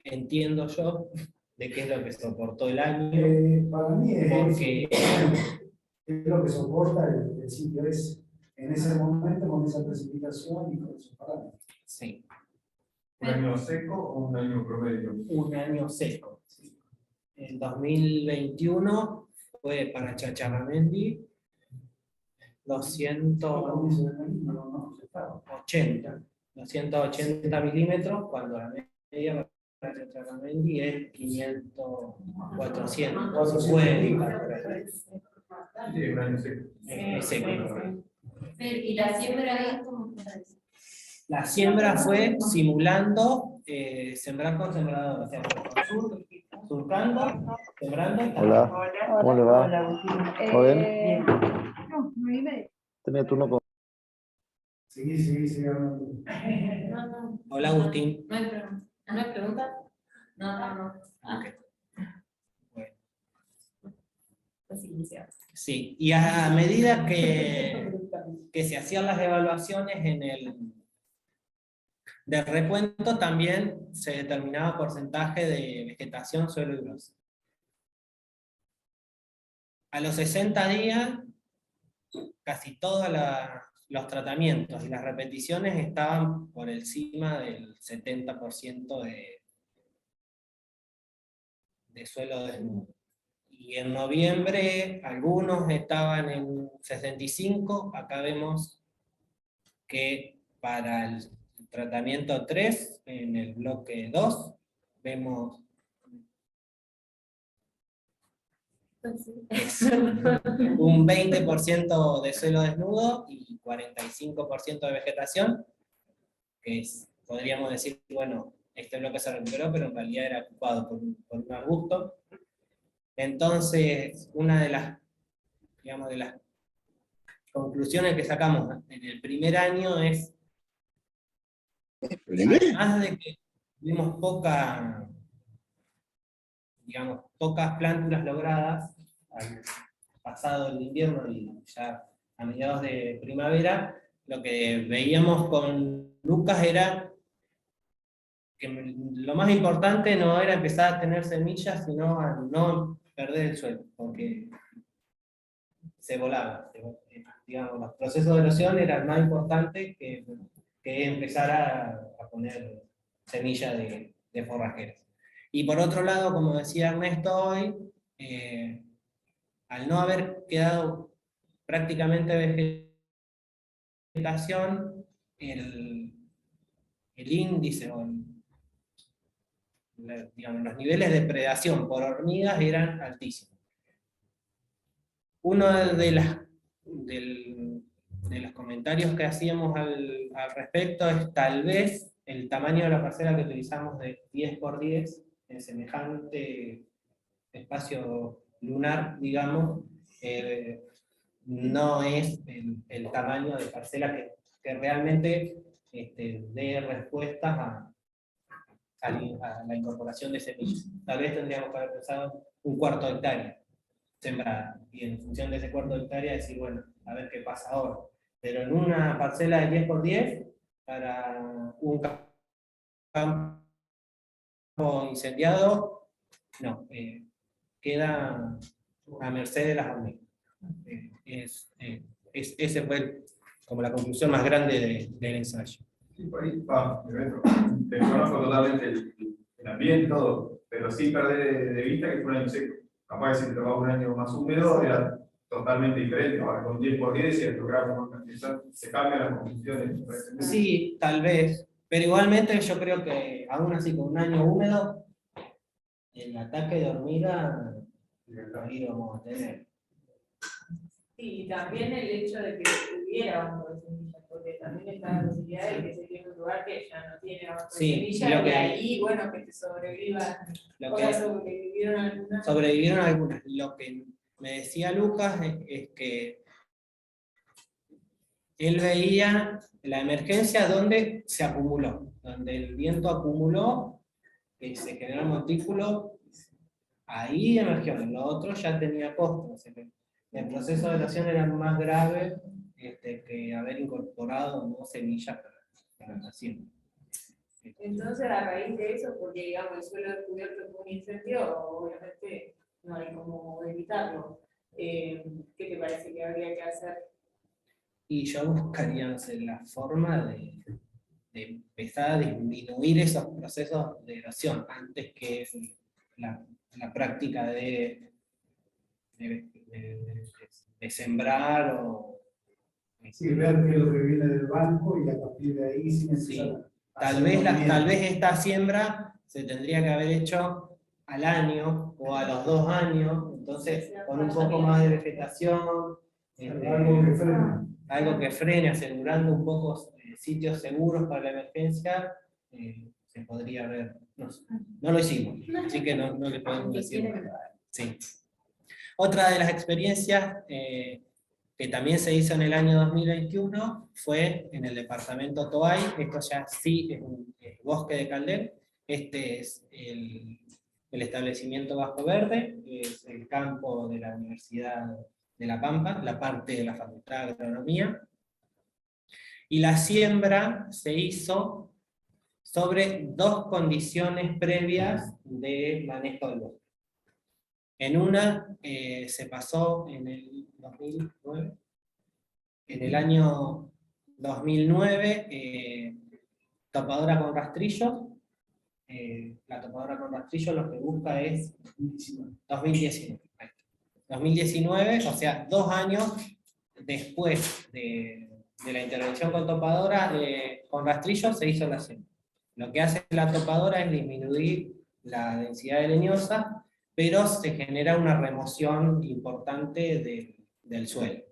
Entiendo yo de qué es lo que soportó el año. Para mí porque es lo que soporta el sitio en ese momento con esa precipitación y con esos parámetros. sí, ¿Un año seco o un año promedio? un año seco. En 2021 fue para Chacharramendi 280 milímetros, cuando la media para Chacharramendi es 500, 400. Sí, un año seco. Seco. ¿Y la siembra ahí cómo fue? La siembra fue simulando sembrar con sembrador, o sea, surcando, sembrando y Hola, ¿cómo le va? ¿Todo bien? No, 9:30. Tenía turno con... Sí. No. Hola, Agustín. ¿No hay pregunta? ¿No hay pregunta? No. Ah. Ok. Bueno. Pues iniciar. Sí, y a medida que se hacían las evaluaciones del recuento, también se determinaba porcentaje de vegetación, suelo y grosor. A los 60 días, casi todos los tratamientos y las repeticiones estaban por encima del 70% de suelo desnudo. Y en noviembre algunos estaban en 65, acá vemos que para el tratamiento 3, en el bloque 2, vemos un 20% de suelo desnudo y 45% de vegetación, que podríamos decir, bueno, este bloque se recuperó, pero en realidad era ocupado por un arbusto. Entonces, una de las conclusiones que sacamos en el primer año es, además de que tuvimos pocas plántulas logradas al pasado el invierno y ya a mediados de primavera, lo que veíamos con Lucas era que lo más importante no era empezar a tener semillas, sino a no perder el suelo, porque se volaba. Digamos, los procesos de erosión eran más importantes que empezar a poner semillas de forrajeras. Y por otro lado, como decía Ernesto hoy, al no haber quedado prácticamente vegetación, el índice o los niveles de predación por hormigas eran altísimos. Uno de los comentarios que hacíamos al respecto es tal vez el tamaño de la parcela que utilizamos de 10 por 10 en semejante espacio lunar, digamos, no es el tamaño de parcela que realmente dé respuestas a la incorporación de semillas. Tal vez tendríamos que haber pensado un cuarto de hectárea sembrada, y en función de ese cuarto de hectárea decir, bueno, a ver qué pasa ahora. Pero en una parcela de 10 por 10, para un campo incendiado, no, queda a merced de las hormigas. Ese fue como la conclusión más grande del ensayo. Sí, por ahí va, desconozco totalmente el ambiente y todo, pero sin perder de vista que fue un año seco. Capaz que si te tocaba un año más húmedo era totalmente diferente. Ahora con 10 por 10 y el programa se cambian las condiciones. Sí, tal vez, pero igualmente yo creo que aún así con un año húmedo, el ataque de hormiga ahí lo vamos a tener. Sí, y también el hecho de que hubiera banco de semillas, porque también está la posibilidad de que se llegue a un lugar que ya no tiene banco de Sí, semillas, lo y que- ahí, bueno, que te sobrevivan, Lo o que- sea, sobrevivieron algunas. Sobrevivieron algunas. Lo que me decía Lucas es que él veía la emergencia donde se acumuló, donde el viento acumuló, que se generó el montículo, ahí emergió. Lo otro ya tenía costo. O sea que el proceso de erosión era más grave que haber incorporado no semillas para la siembra. Entonces, a raíz de eso, porque digamos el suelo descubierto por un incendio, obviamente no hay cómo evitarlo. ¿Qué te parece que habría que hacer? Y yo buscaría, no sé, la forma de empezar a disminuir esos procesos de erosión antes que la práctica de sembrar o... Sí, ver qué es lo que viene del banco y a partir de ahí sin empezar a Tal hacer vez, movimientos. tal vez esta siembra se tendría que haber hecho al año o a los 2 años, entonces con un poco más de vegetación, algo que frene, asegurando un poco sitios seguros para la emergencia, se podría ver. No lo hicimos, así que no le podemos decir nada. Sí. Otra de las experiencias que también se hizo en el año 2021 fue en el departamento Toay. Esto ya sí es un bosque de Caldel. Este es el establecimiento Bajo Verde, que es el campo de la Universidad de La Pampa, la parte de la Facultad de Agronomía. Y la siembra se hizo sobre 2 condiciones previas de manejo del bosque. En una se pasó en el 2009, en el año 2009, topadora con rastrillo. La topadora con rastrillo lo que busca es 2019. 2019, o sea, 2 años después de la intervención con topadora con rastrillo se hizo la siembra. Lo que hace la topadora es disminuir la densidad de leñosa, pero se genera una remoción importante del suelo.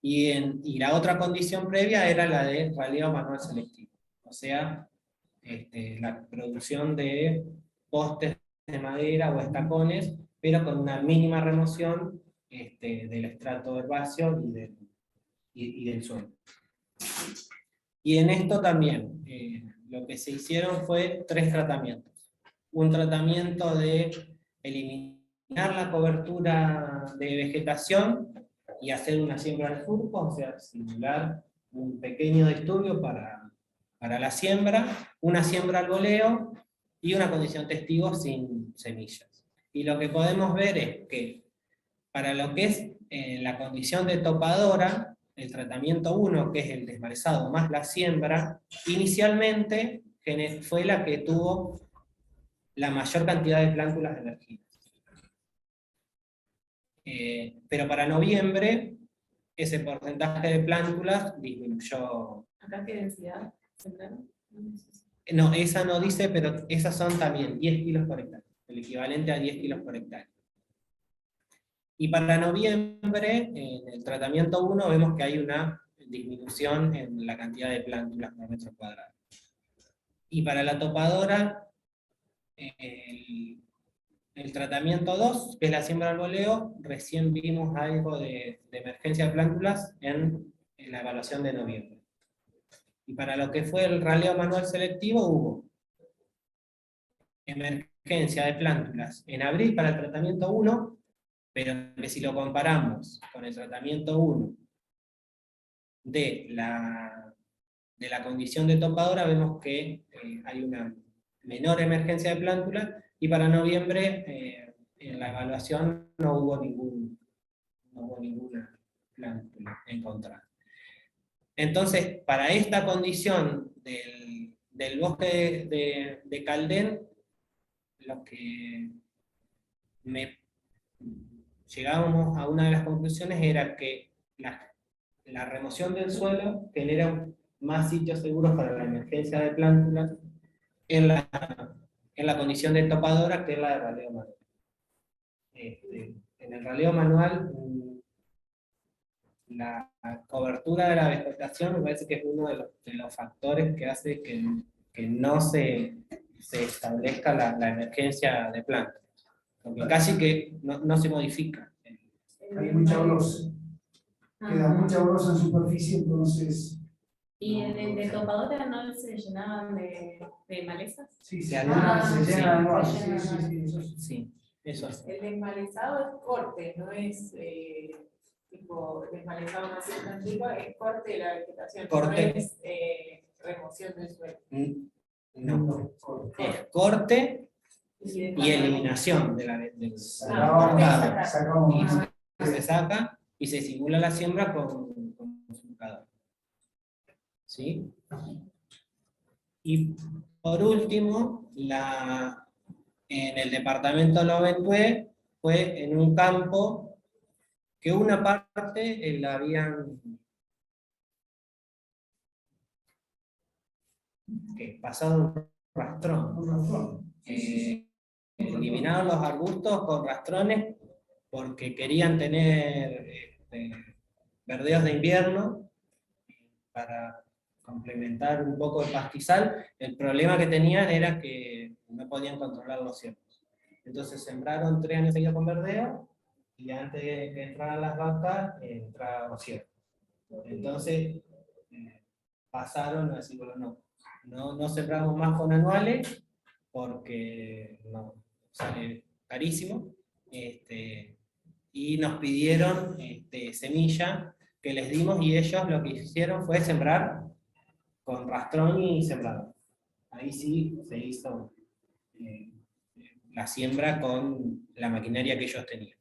Y la otra condición previa era la de raleo manual selectivo, o sea, la producción de postes de madera o estacones, pero con una mínima remoción del estrato herbáceo y del suelo. Y en esto también, lo que se hicieron fue 3 tratamientos. Un tratamiento de eliminar la cobertura de vegetación y hacer una siembra de surco, o sea, simular un pequeño disturbio para la siembra, una siembra al voleo y una condición testigo sin semillas. Y lo que podemos ver es que para lo que es la condición de topadora, el tratamiento 1, que es el desmalezado más la siembra, inicialmente fue la que tuvo la mayor cantidad de plántulas emergidas. Pero para noviembre, ese porcentaje de plántulas disminuyó. ¿Acá qué densidad? No, esa no dice, pero esas son también 10 kilos por hectárea, el equivalente a 10 kilos por hectárea. Y para noviembre, en el tratamiento 1, vemos que hay una disminución en la cantidad de plántulas por metro cuadrado. Y para la topadora, el tratamiento 2, que es la siembra al voleo, recién vimos algo de emergencia de plántulas en la evaluación de noviembre. Y para lo que fue el raleo manual selectivo hubo emergencia de plántulas en abril para el tratamiento 1, pero que si lo comparamos con el tratamiento 1 de la condición de topadora, vemos que hay una menor emergencia de plántulas, y para noviembre en la evaluación no hubo ninguna plántula encontrada. Entonces, para esta condición del bosque de Caldén, lo que llegábamos a una de las conclusiones era que la remoción del suelo genera más sitios seguros para la emergencia de plántulas en la condición de topadora que en la de raleo manual. En el raleo manual, la cobertura de la vegetación me parece que es uno de los factores que hace que no se establezca la emergencia de planta, porque casi que no se modifica. Hay mucha brosa. Queda mucha brosa en superficie, entonces. ¿Y en el de topadora no se llenaban de malezas? Sí, Se se anulan, se llena de anual. se Sí, llena sí, de sí, eso sí. Sí, eso es. El desmalezado es corte, no es tipo desmalezado más antigua, es corte de la vegetación, Corte. no es remoción del suelo. No, es corte y eliminación de del Sacamos se saca y se simula la siembra con sulfador. ¿Sí? Y por último, en el departamento Loventué fue en un campo que una parte la habían pasado un rastrón. Eliminaron los arbustos con rastrones porque querían tener verdeos de invierno para complementar un poco el pastizal. El problema que tenían era que no podían controlar los ciervos. Entonces sembraron 3 años seguidos con verdeo, y antes de que entraran las vacas, entraban los ciervos. Entonces pasaron a decir, bueno, no sembramos más con anuales, porque no, sale carísimo, y nos pidieron semilla que les dimos, y ellos lo que hicieron fue sembrar con rastrón y sembrador. Ahí sí se hizo la siembra con la maquinaria que ellos tenían.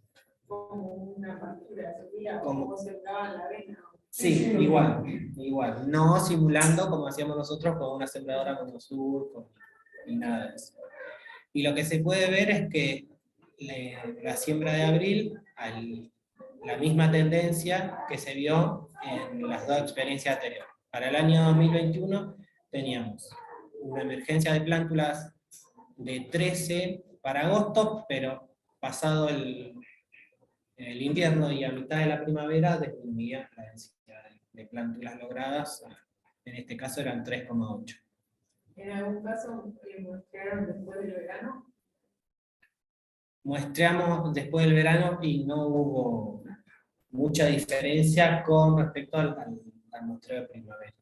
Como una pastura, sería Como- como sembraban la avena. Sí, igual. No simulando como hacíamos nosotros con una sembradora monosur, y nada de eso. Y lo que se puede ver es que la siembra de abril, la misma tendencia que se vio en las 2 experiencias anteriores. Para el año 2021 teníamos una emergencia de plántulas de 13 para agosto, pero pasado el invierno y a mitad de la primavera disminuía la densidad de plántulas logradas, en este caso eran 3,8. En algún caso mostraron después del verano. Muestreamos después del verano y no hubo mucha diferencia con respecto al muestreo de primavera.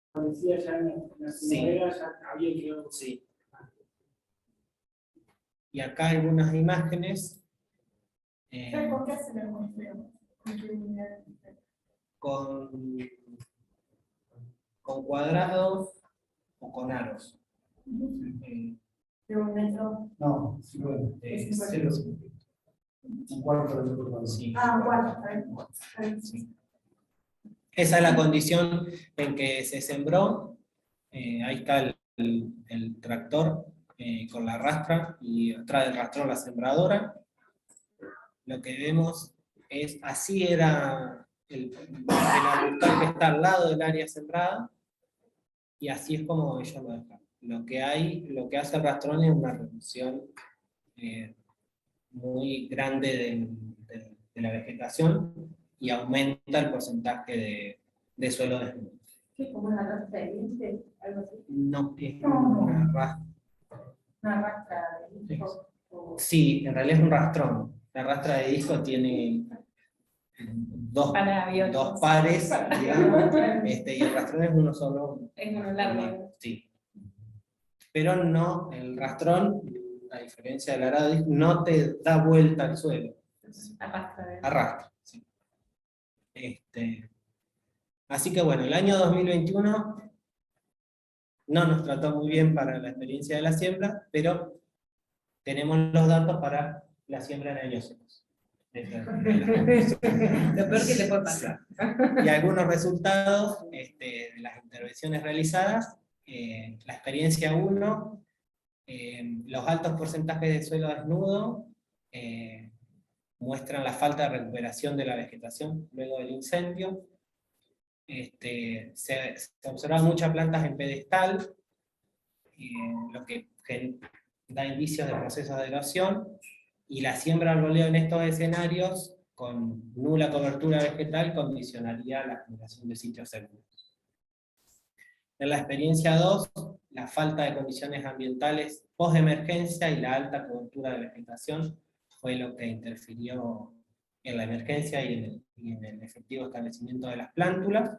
Establecía ya en la primavera, ya había quedado. Sí. Y acá algunas imágenes ¿Con qué hacen el muestreo? con cuadrados o con aros. De un metro. No, 50. Un cuarto de metro. Sí. Un cuarto, está bien. Sí. Esa es la condición en que se sembró. Ahí está el tractor con la rastra, y atrás del rastrón la sembradora. Lo que vemos es, así era el arbustal que está al lado del área sembrada, y así es como ellos lo dejan. Lo que hace el rastrón es una reducción muy grande de la vegetación, y aumenta el porcentaje de suelo desnudo. ¿Qué? ¿Como una rastra de dientes? Algo así. No, es No. una rastra. Una rastra de dientes. Sí, en realidad es un rastrón. La rastra de disco tiene dos, Para biólogos. dos pares, digamos, y el rastrón es uno solo. Es uno largo. Sí. Pero no, el rastrón, a diferencia del arado, no te da vuelta al suelo, arrastra. Sí. Así que bueno, el año 2021 no nos trató muy bien para la experiencia de la siembra, pero tenemos los datos para la siembra en años secos. Lo peor que te puede pasar. Y algunos resultados de las intervenciones realizadas. La experiencia 1, los altos porcentajes de suelo desnudo muestran la falta de recuperación de la vegetación luego del incendio. Se observan muchas plantas en pedestal, lo que da indicios de procesos de erosión, y la siembra al voleo en estos escenarios, con nula cobertura vegetal, condicionaría la generación de sitios seguros. En la experiencia 2, la falta de condiciones ambientales post-emergencia y la alta cobertura de vegetación fue lo que interfirió en la emergencia y en el efectivo establecimiento de las plántulas.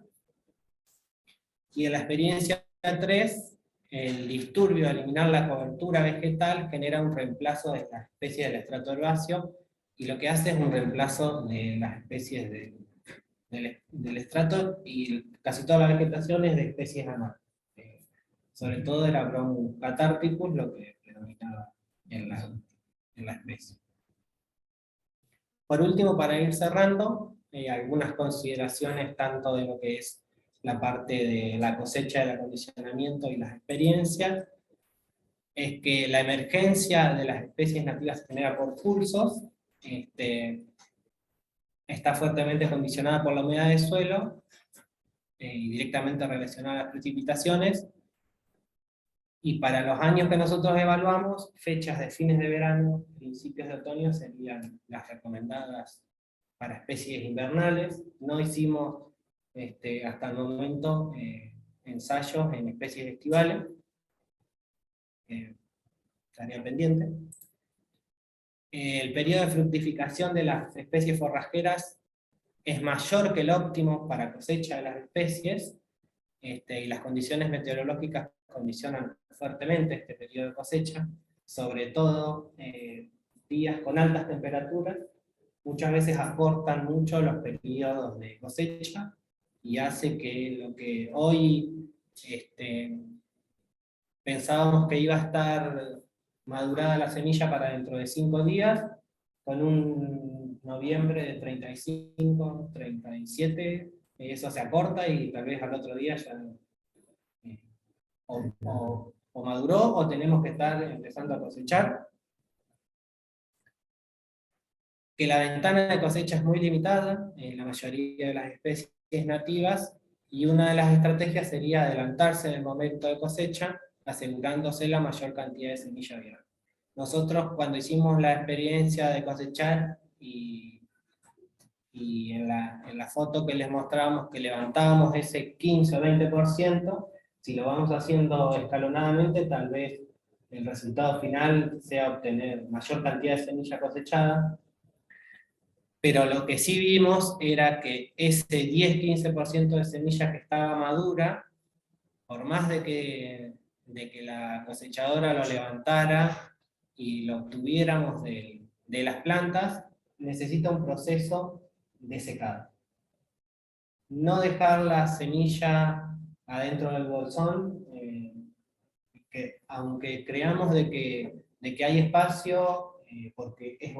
Y en la experiencia 3, el disturbio de eliminar la cobertura vegetal genera un reemplazo de las especies del estrato herbáceo, y lo que hace es un reemplazo de las especies del estrato, y casi toda la vegetación es de especies anuales. Sobre todo era Bromus catharticus lo que predominaba en la especie. Por último, para ir cerrando, algunas consideraciones tanto de lo que es la parte de la cosecha, del acondicionamiento y las experiencias, es que la emergencia de las especies nativas se genera por pulsos, está fuertemente condicionada por la humedad del suelo, y directamente relacionada a las precipitaciones, y para los años que nosotros evaluamos, fechas de fines de verano, principios de otoño serían las recomendadas para especies invernales. No hicimos hasta el momento ensayos en especies estivales, estaría pendiente. El periodo de fructificación de las especies forrajeras es mayor que el óptimo para cosecha de las especies, y las condiciones meteorológicas condicionan fuertemente este periodo de cosecha, sobre todo días con altas temperaturas, muchas veces acortan mucho los periodos de cosecha, y hace que lo que hoy pensábamos que iba a estar madurada la semilla para dentro de 5 días, con un noviembre de 35, 37, eso se acorta y tal vez al otro día ya o maduró o tenemos que estar empezando a cosechar. Que la ventana de cosecha es muy limitada en la mayoría de las especies nativas, y una de las estrategias sería adelantarse en el momento de cosecha, asegurándose la mayor cantidad de semilla abierta. Nosotros, cuando hicimos la experiencia de cosechar, y en la foto que les mostrábamos que levantábamos ese 15 o 20%, si lo vamos haciendo escalonadamente, tal vez el resultado final sea obtener mayor cantidad de semilla cosechada, pero lo que sí vimos era que ese 10-15% de semilla que estaba madura, por más de que la cosechadora lo levantara y lo obtuviéramos de las plantas, necesita un proceso de secado. No dejar la semilla adentro del bolsón, que aunque creamos de que hay espacio, porque es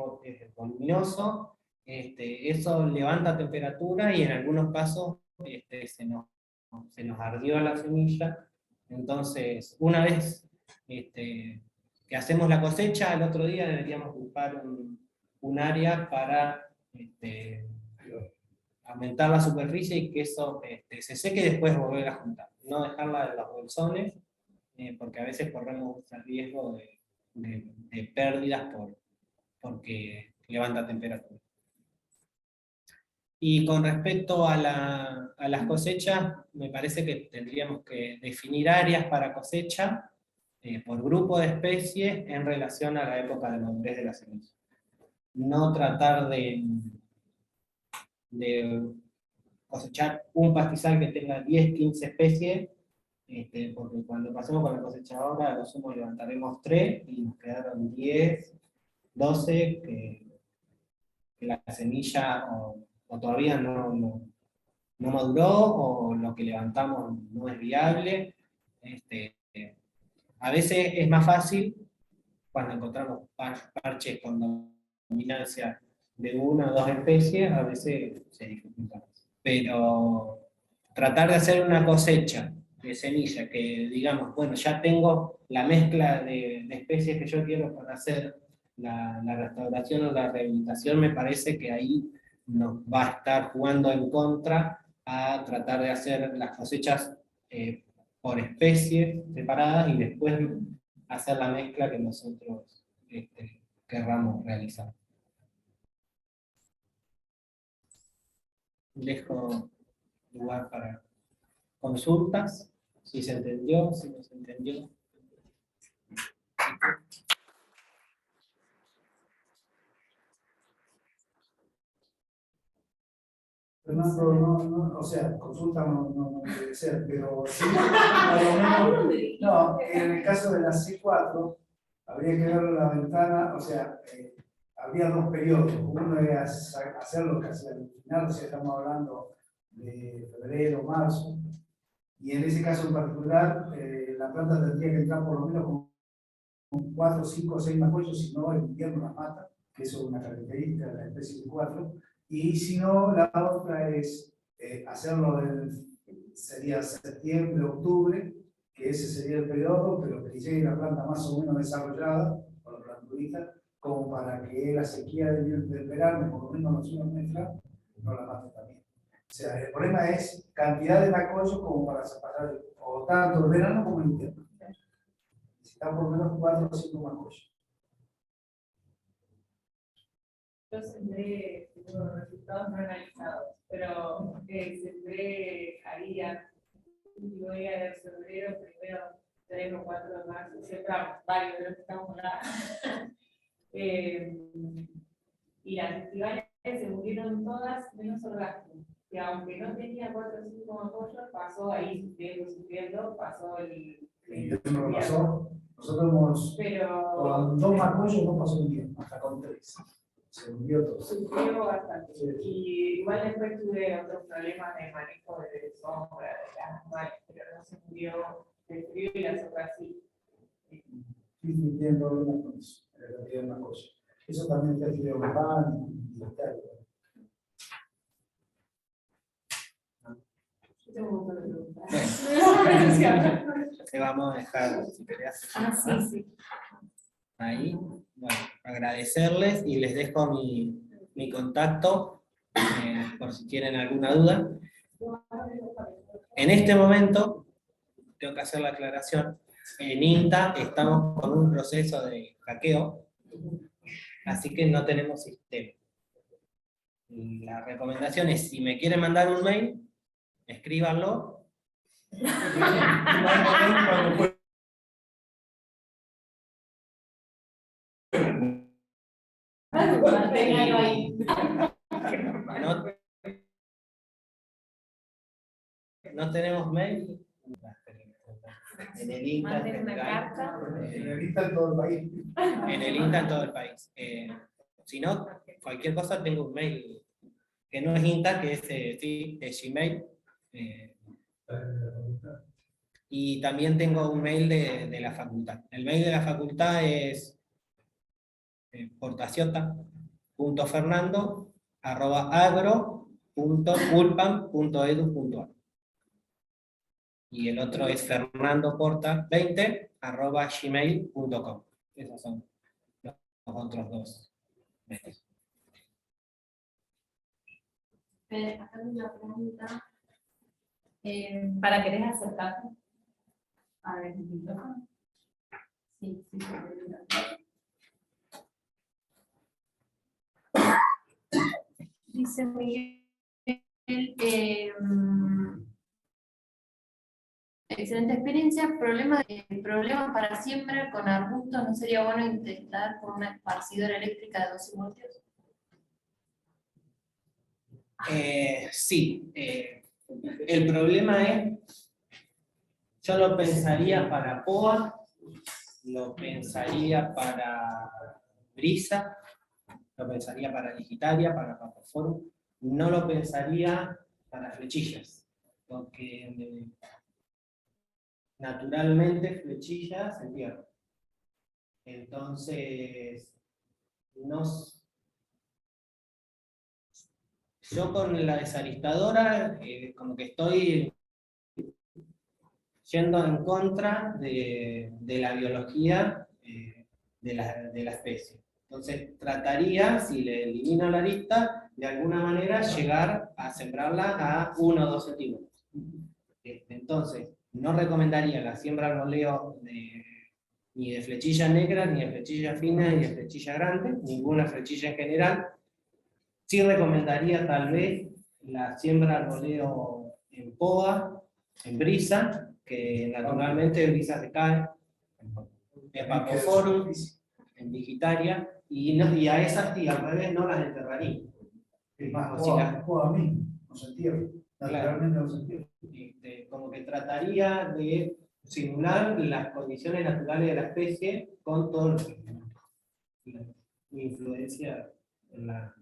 voluminoso, eso levanta temperatura, y en algunos casos se nos ardió la semilla. Entonces, una vez que hacemos la cosecha, al otro día deberíamos buscar un área para aumentar la superficie y que eso se seque y después volver a juntar. No dejarla en los bolsones, porque a veces corremos el riesgo de pérdidas porque levanta temperatura. Y con respecto a las cosechas, me parece que tendríamos que definir áreas para cosecha por grupo de especies en relación a la época de madurez de la semilla. No tratar de de cosechar un pastizal que tenga 10, 15 especies, porque cuando pasemos con la cosechadora, a lo sumo levantaremos 3 y nos quedaron 10, 12 que la semilla o todavía no maduró, o lo que levantamos no es viable. A veces es más fácil cuando encontramos parches con dominancia de una o dos especies, a veces se dificulta más. Pero tratar de hacer una cosecha de semilla que digamos, bueno, ya tengo la mezcla de especies que yo quiero para hacer la restauración o la rehabilitación, me parece que ahí nos va a estar jugando en contra a tratar de hacer las cosechas por especies separadas y después hacer la mezcla que nosotros querramos realizar. Dejo lugar para consultas, si se entendió, si no se entendió. Fernando, o sea, consulta no debe ser, pero sí, por lo menos, no, en el caso de la C4, habría que ver la ventana, o sea, habría dos periodos. Uno era hacerlo casi al final, o sea, estamos hablando de febrero, marzo, y en ese caso en particular, la planta tendría que entrar por lo menos con 4, 5 o 6 magollos, si no el invierno la mata, que eso es una característica de la especie C4. Y si no, la otra es hacerlo sería septiembre, octubre, que ese sería el periodo, pero que llegue la planta más o menos desarrollada, con la plantudita, como para que la sequía del verano, por lo menos los unos meses, no la mate también. O sea, el problema es cantidad de macollo como para separar, o tanto el verano como el invierno. Necesitan por lo menos 4 o 5 macollos. Yo sembré, tengo resultados no analizados, pero sembré haría, y voy a febrero, primero 3 o 4 de marzo, sembramos varios de los que estamos acá. Y las festivales se murieron todas menos orgasmo, que aunque no tenía 4 o 5 apoyos, pasó ahí sufriendo, pasó el No pasó. Nosotros hemos, pero con 2 macollos no pasó un día, hasta con 3. Se hundió todo. sufrió bastante. Sí. Y igual después tuve otros problemas de manejo de sombra, de las animales, pero no se murió de frío y las otras sí. Sí, tienen problemas con eso, la cantidad de macollos. Eso también te ha sido un pan y tal. Yo tengo un montón de preguntas. Te vamos a dejar, si querés, Sí. ahí. Bueno, agradecerles y les dejo mi contacto por si tienen alguna duda. En este momento, tengo que hacer la aclaración, en INTA estamos con un proceso de hackeo, así que no tenemos sistema. La recomendación es, si me quieren mandar un mail, escríbanlo. Manténganlo ahí. No tenemos mail. En el INTA, Manden una carta. En el INTA en todo el país. En el INTA en todo el país. Si no, cualquier cosa tengo un mail que no es INTA, que es Gmail. Y también tengo un mail de la facultad. El mail de la facultad es portaciota.fernando@agro.ulpam.edu.ar. Y el otro es fernandoporta20@gmail.com. Esos son los otros dos mails. Acá hay una pregunta. ¿Para querés acercarte? A ver, el micrófono. Sí. Dice Miguel, excelente experiencia, problema para siembra con arbustos, ¿no sería bueno intentar con una esparcidora eléctrica de 12 voltios? Sí, el problema es, yo lo pensaría para POA, lo pensaría para Brisa, lo pensaría para Digitaria, para Papaforum, no lo pensaría para Flechillas, porque naturalmente Flechillas se entierra. Entonces, yo con la desalistadora, como que estoy yendo en contra de la biología de la especie. Entonces, trataría, si le elimino la lista, de alguna manera llegar a sembrarla a 1 o 2 centímetros. Entonces, no recomendaría la siembra al voleo ni de flechilla negra, ni de flechilla fina, ni de flechilla grande, ninguna flechilla en general. Sí recomendaría tal vez la siembra al voleo en POA, en Brisa, que naturalmente Brisa se cae, en Papaforum, en Digitaria, y a esas y al revés no las enterraría. Es más, O si las- a mí, no se entierra. Naturalmente no se entierra. Como que trataría de simular las condiciones naturales de la especie con todo la influencia en la...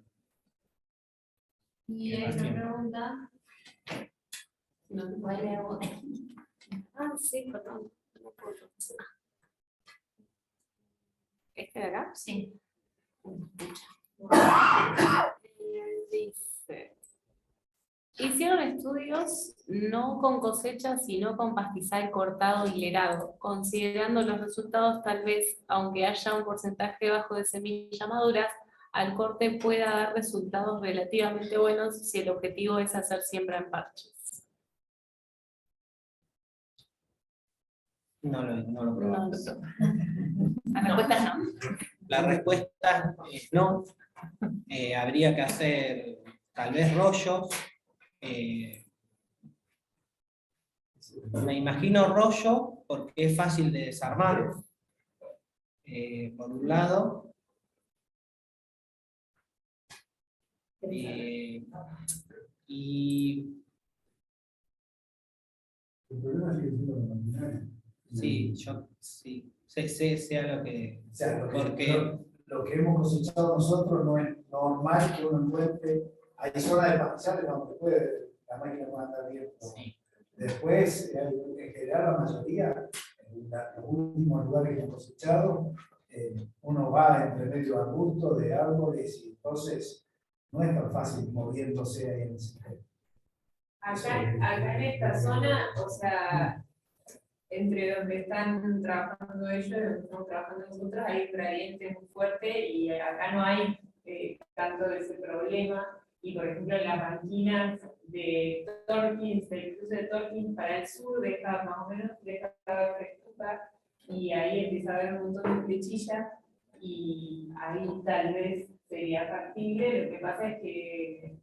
Y hay una pregunta. No te puede leer vos. Ah, sí, perdón. No puedo. ¿Este de acá? Sí. Dice, hicieron estudios no con cosecha, sino con pastizal cortado y hilerado, considerando los resultados tal vez, aunque haya un porcentaje bajo de semillas maduras, al corte pueda dar resultados relativamente buenos si el objetivo es hacer siembra en parches. No lo probamos. La respuesta es no. La respuesta es no. Habría que hacer tal vez rollos. Me imagino rollo porque es fácil de desarmar, por un lado. Y El problema sigue siendo la maquinaria. sí, yo sí, sé a lo que... O sea, Porque lo que hemos cosechado nosotros no es normal que uno encuentre. Hay zonas de pastizales donde la máquina puede andar bien. sí, Después, en general, la mayoría, en los últimos lugares que hemos cosechado, uno va entre medio de arbustos, de árboles, y entonces no es tan fácil moviéndose ahí en el sistema. Acá en esta zona, o sea, entre donde están trabajando ellos y donde estamos trabajando nosotros, hay un gradiente muy fuerte y acá no hay tanto de ese problema. Y por ejemplo, las banquinas de Torkins, del cruce de Torkins para el sur, deja más o menos, deja frescura y ahí empieza a haber un montón de flechillas y ahí tal vez sería factible. Lo que pasa es que,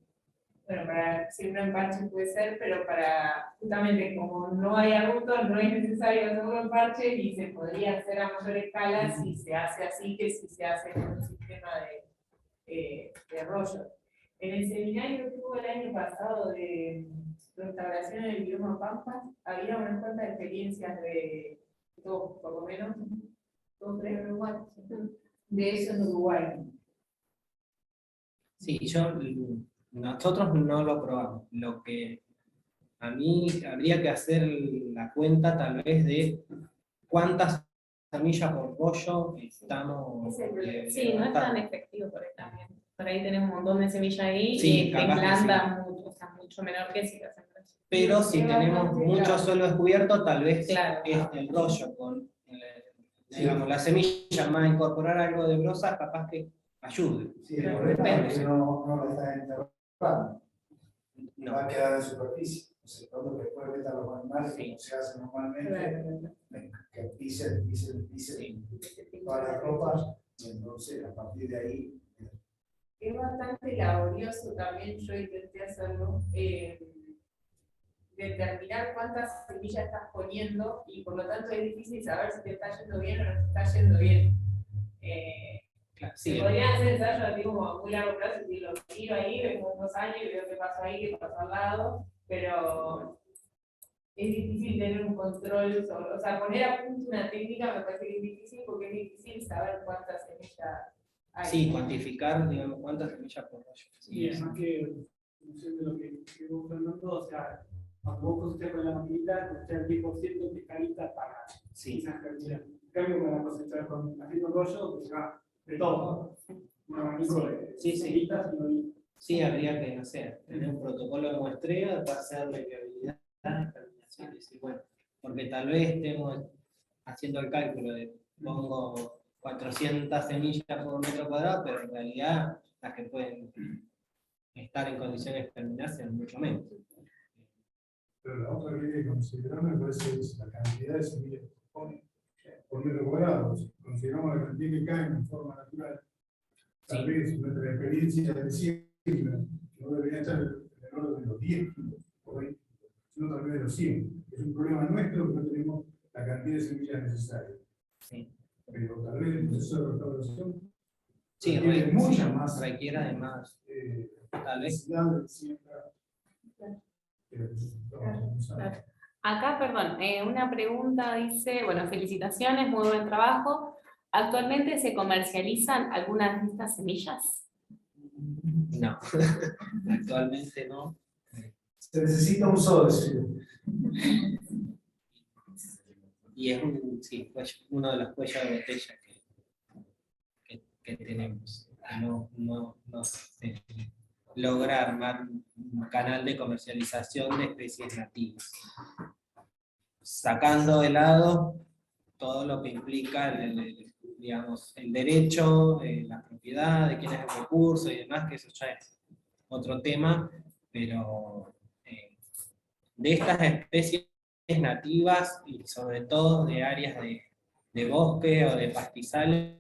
bueno, para siempre en parche puede ser, pero para, justamente como no hay arbustos, no es necesario hacerlo en parche y se podría hacer a mayor escala si se hace así que si se hace en un sistema de rollo. En el seminario que hubo el año pasado de restauración en el bioma Pampas, había unas cuantas experiencias de dos, por lo menos, dos, tres en Uruguay, de eso en Uruguay. sí, nosotros no lo probamos. Lo que a mí habría que hacer la cuenta tal vez de cuántas semillas por rollo estamos... Sí, no es tan efectivo por ahí también. Por ahí tenés un montón de semilla ahí Sí, y te capaz que implanta mucho, o sea, mucho menor que si lo hacen. Pero si tenemos mucho suelo descubierto, tal vez Claro. el rollo con digamos, la semilla más incorporar algo de brosa, capaz que ayude. Sí, el problema es que no lo está enterrando. No. Va a quedar en superficie. O sea, cuando después metan los animales, como se hace normalmente, que pisen todas las ropas, y entonces a partir de ahí. Es bastante laborioso también, yo intenté hacerlo, determinar cuántas semillas estás poniendo y por lo tanto es difícil saber si te está yendo bien o no te está yendo bien. Claro, Sí, Podrían hacer ensayos así como a muy largo plazo, y lo tiro ahí, vengo en 2 años y veo qué pasó ahí, qué pasó al lado, pero es difícil tener un control sobre, o sea, poner a punto una técnica me parece que es difícil porque es difícil saber cuántas semillas hay. sí, cuantificar, digamos, cuántas semillas por rollo. Y además que, no sé de lo que vos, Fernando, o sea, cuando vos cosechás con la maquinita, cosechás el 10% que está lista para Sí. esas germinas. En cambio, para cosechar con haciendo rollo, pues ya, de todo. Un abanico de Sí, sí. semillitas y no hay. Sí, habría que, no sé, tener un protocolo de muestreo, para hacerle viabilidad, germinación, y decir, bueno, porque tal vez estemos haciendo el cálculo de pongo 400 semillas por metro cuadrado, pero en realidad las que pueden estar en condiciones de germinar son mucho menos. Pero la otra que hay que considerar me parece es la cantidad de semillas que pone por metro cuadrado. Si consideramos la cantidad que caen en forma natural, tal vez nuestra experiencia de siembra no debería estar en el orden de los 10 kilos por 20, sino tal vez de los 100. Es un problema nuestro que no tenemos la cantidad de semillas necesarias. Sí. Pero tal vez el proceso de restauración Sí, requiere mucha más requiere además, tal vez. necesidad de siembra. Claro. Acá, perdón, una pregunta dice, bueno, felicitaciones, muy buen trabajo. ¿Actualmente se comercializan algunas de estas semillas? No, actualmente no. Se necesita un socio. Y es uno de los cuellos de botella que tenemos. No logra armar un canal de comercialización de especies nativas. Sacando de lado todo lo que implica digamos, el derecho, la propiedad, de quién es el recurso y demás, que eso ya es otro tema, pero de estas especies nativas y sobre todo de áreas de bosque o de pastizales,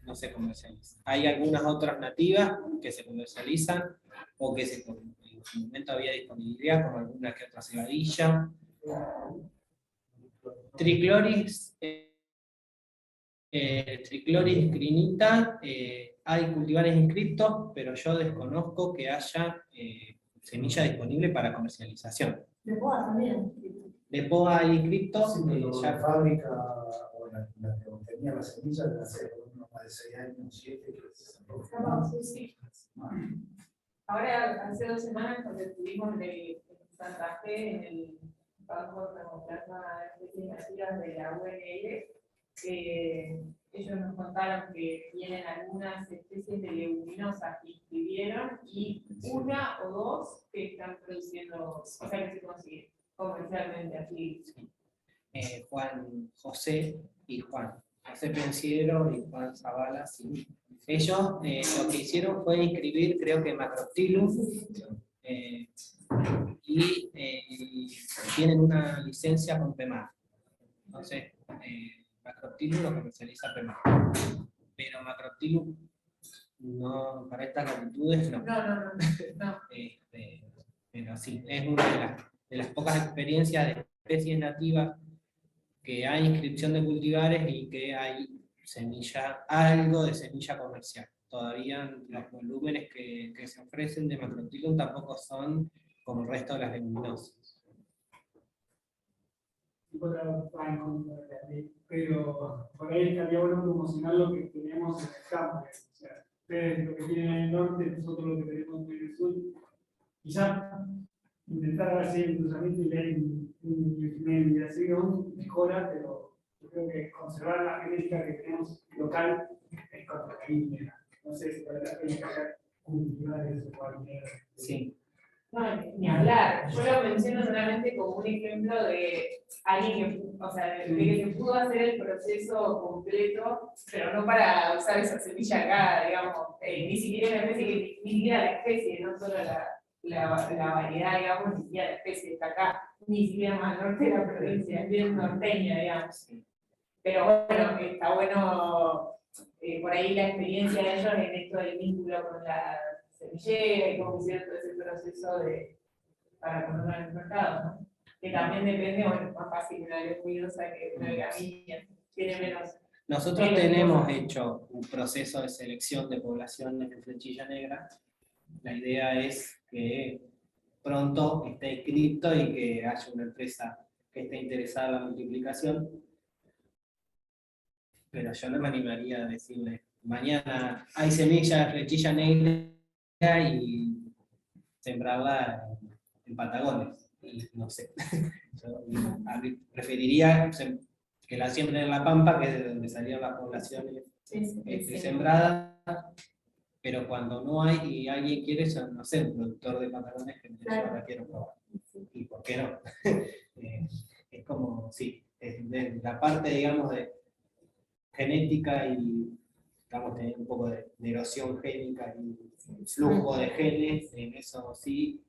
no se comercializa. Hay algunas otras nativas que se comercializan o que en su momento había disponibilidad, como alguna que otra cebadilla. Tricloris, Tricloris crinita, hay cultivares inscritos, pero yo desconozco que haya semilla disponible para comercialización. De boa también. De POA hay inscritos, La fábrica o la que tenía las semillas de hace más de 6 años, 7, que se Sí. Ahora, hace 2 semanas, cuando estuvimos en Santa Fe, en el Banco de Democracia de Especies Nativas de la UNL, ellos nos contaron que tienen algunas especies de leguminosas que inscribieron y 1 o 2 que están produciendo, o sea, que se consiguen comercialmente así. Juan José y Juan. José Pensiero y Juan Zavala, sí. Ellos lo que hicieron fue inscribir, creo que Macroptilum, y tienen una licencia con PEMAR. Entonces, Macroptilum lo comercializa PEMAR. Pero Macroptilum no, para estas latitudes no. No. Pero sí, es una de las pocas experiencias de especies nativas que hay inscripción de cultivares y que hay semilla, algo de semilla comercial. Todavía los volúmenes que se ofrecen de Macroptilum tampoco son como el resto de las leguminosas. Pero por ahí estaría bueno promocionar lo que tenemos en el campo. O sea, ustedes lo que tienen en el norte, nosotros lo que tenemos en el sur. Quizá intentar hacer el cruzamiento y leer mediación mejora, pero yo creo que conservar la genética que tenemos local es contraíble. No sé si vale la pena hacer cultivares o cualquier. Sí. No, ni hablar. Yo lo menciono solamente como un ejemplo de alguien que, o sea, de que se pudo hacer el proceso completo, pero no para usar esa semilla acá, digamos, ni siquiera la especie, ni siquiera la especie, no solo la variedad, digamos, ni siquiera la especie está acá, ni siquiera más al norte de la provincia, es bien norteña, digamos. Pero bueno, está bueno por ahí la experiencia de ellos en esto del vínculo con la semillera y cómo hicieron todo ese proceso para ponerlo en el mercado, ¿no? Que también depende, bueno, es más fácil una leguminosa que una gramínea, tiene Nosotros tenemos hecho un proceso de selección de poblaciones de flechilla negra. La idea es que pronto esté inscrito y que haya una empresa que esté interesada en la multiplicación. Pero yo no me animaría a decirle, mañana hay semilla de flechilla negra y sembrarla en Patagones. Y no sé. Yo preferiría que la siembren en La Pampa, que es de donde salían las poblaciones sembradas, pero cuando no hay y alguien quiere, yo no sé, un productor de Patagones que yo ahora quiero probar. ¿Y por qué no? Es como, sí, de la parte, digamos, de genética y, digamos, tener un poco de erosión génica y flujo de genes, en eso sí,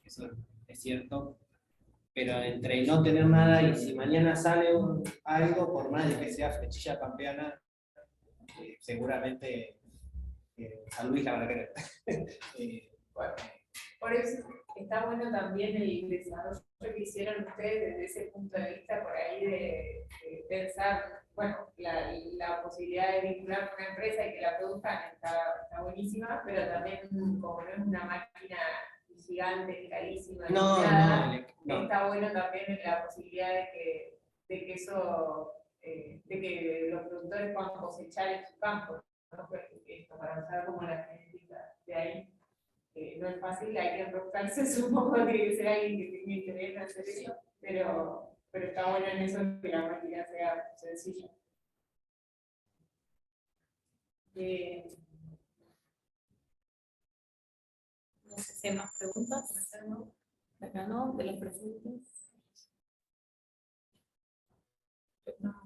eso es cierto. Pero entre no tener nada y si mañana sale algo, por más de que sea flechilla pampeana, seguramente San Luis la van a querer. Bueno, por eso está bueno también el desarrollo que hicieron ustedes desde ese punto de vista, por ahí de pensar, bueno, la posibilidad de vincular con una empresa y que la produzcan está buenísima, pero también como no es una máquina gigante, carísima, No. está bueno también la posibilidad de que eso, de que los productores puedan cosechar en su campo, ¿no? Esto, para usar como la genética de ahí. No es fácil, hay que enroscarse, supongo que tiene que ser alguien que tenga interés en hacer eso, pero está bueno en eso que la máquina sea sencilla. No sé si hay más preguntas. Acá no, de los presentes. No.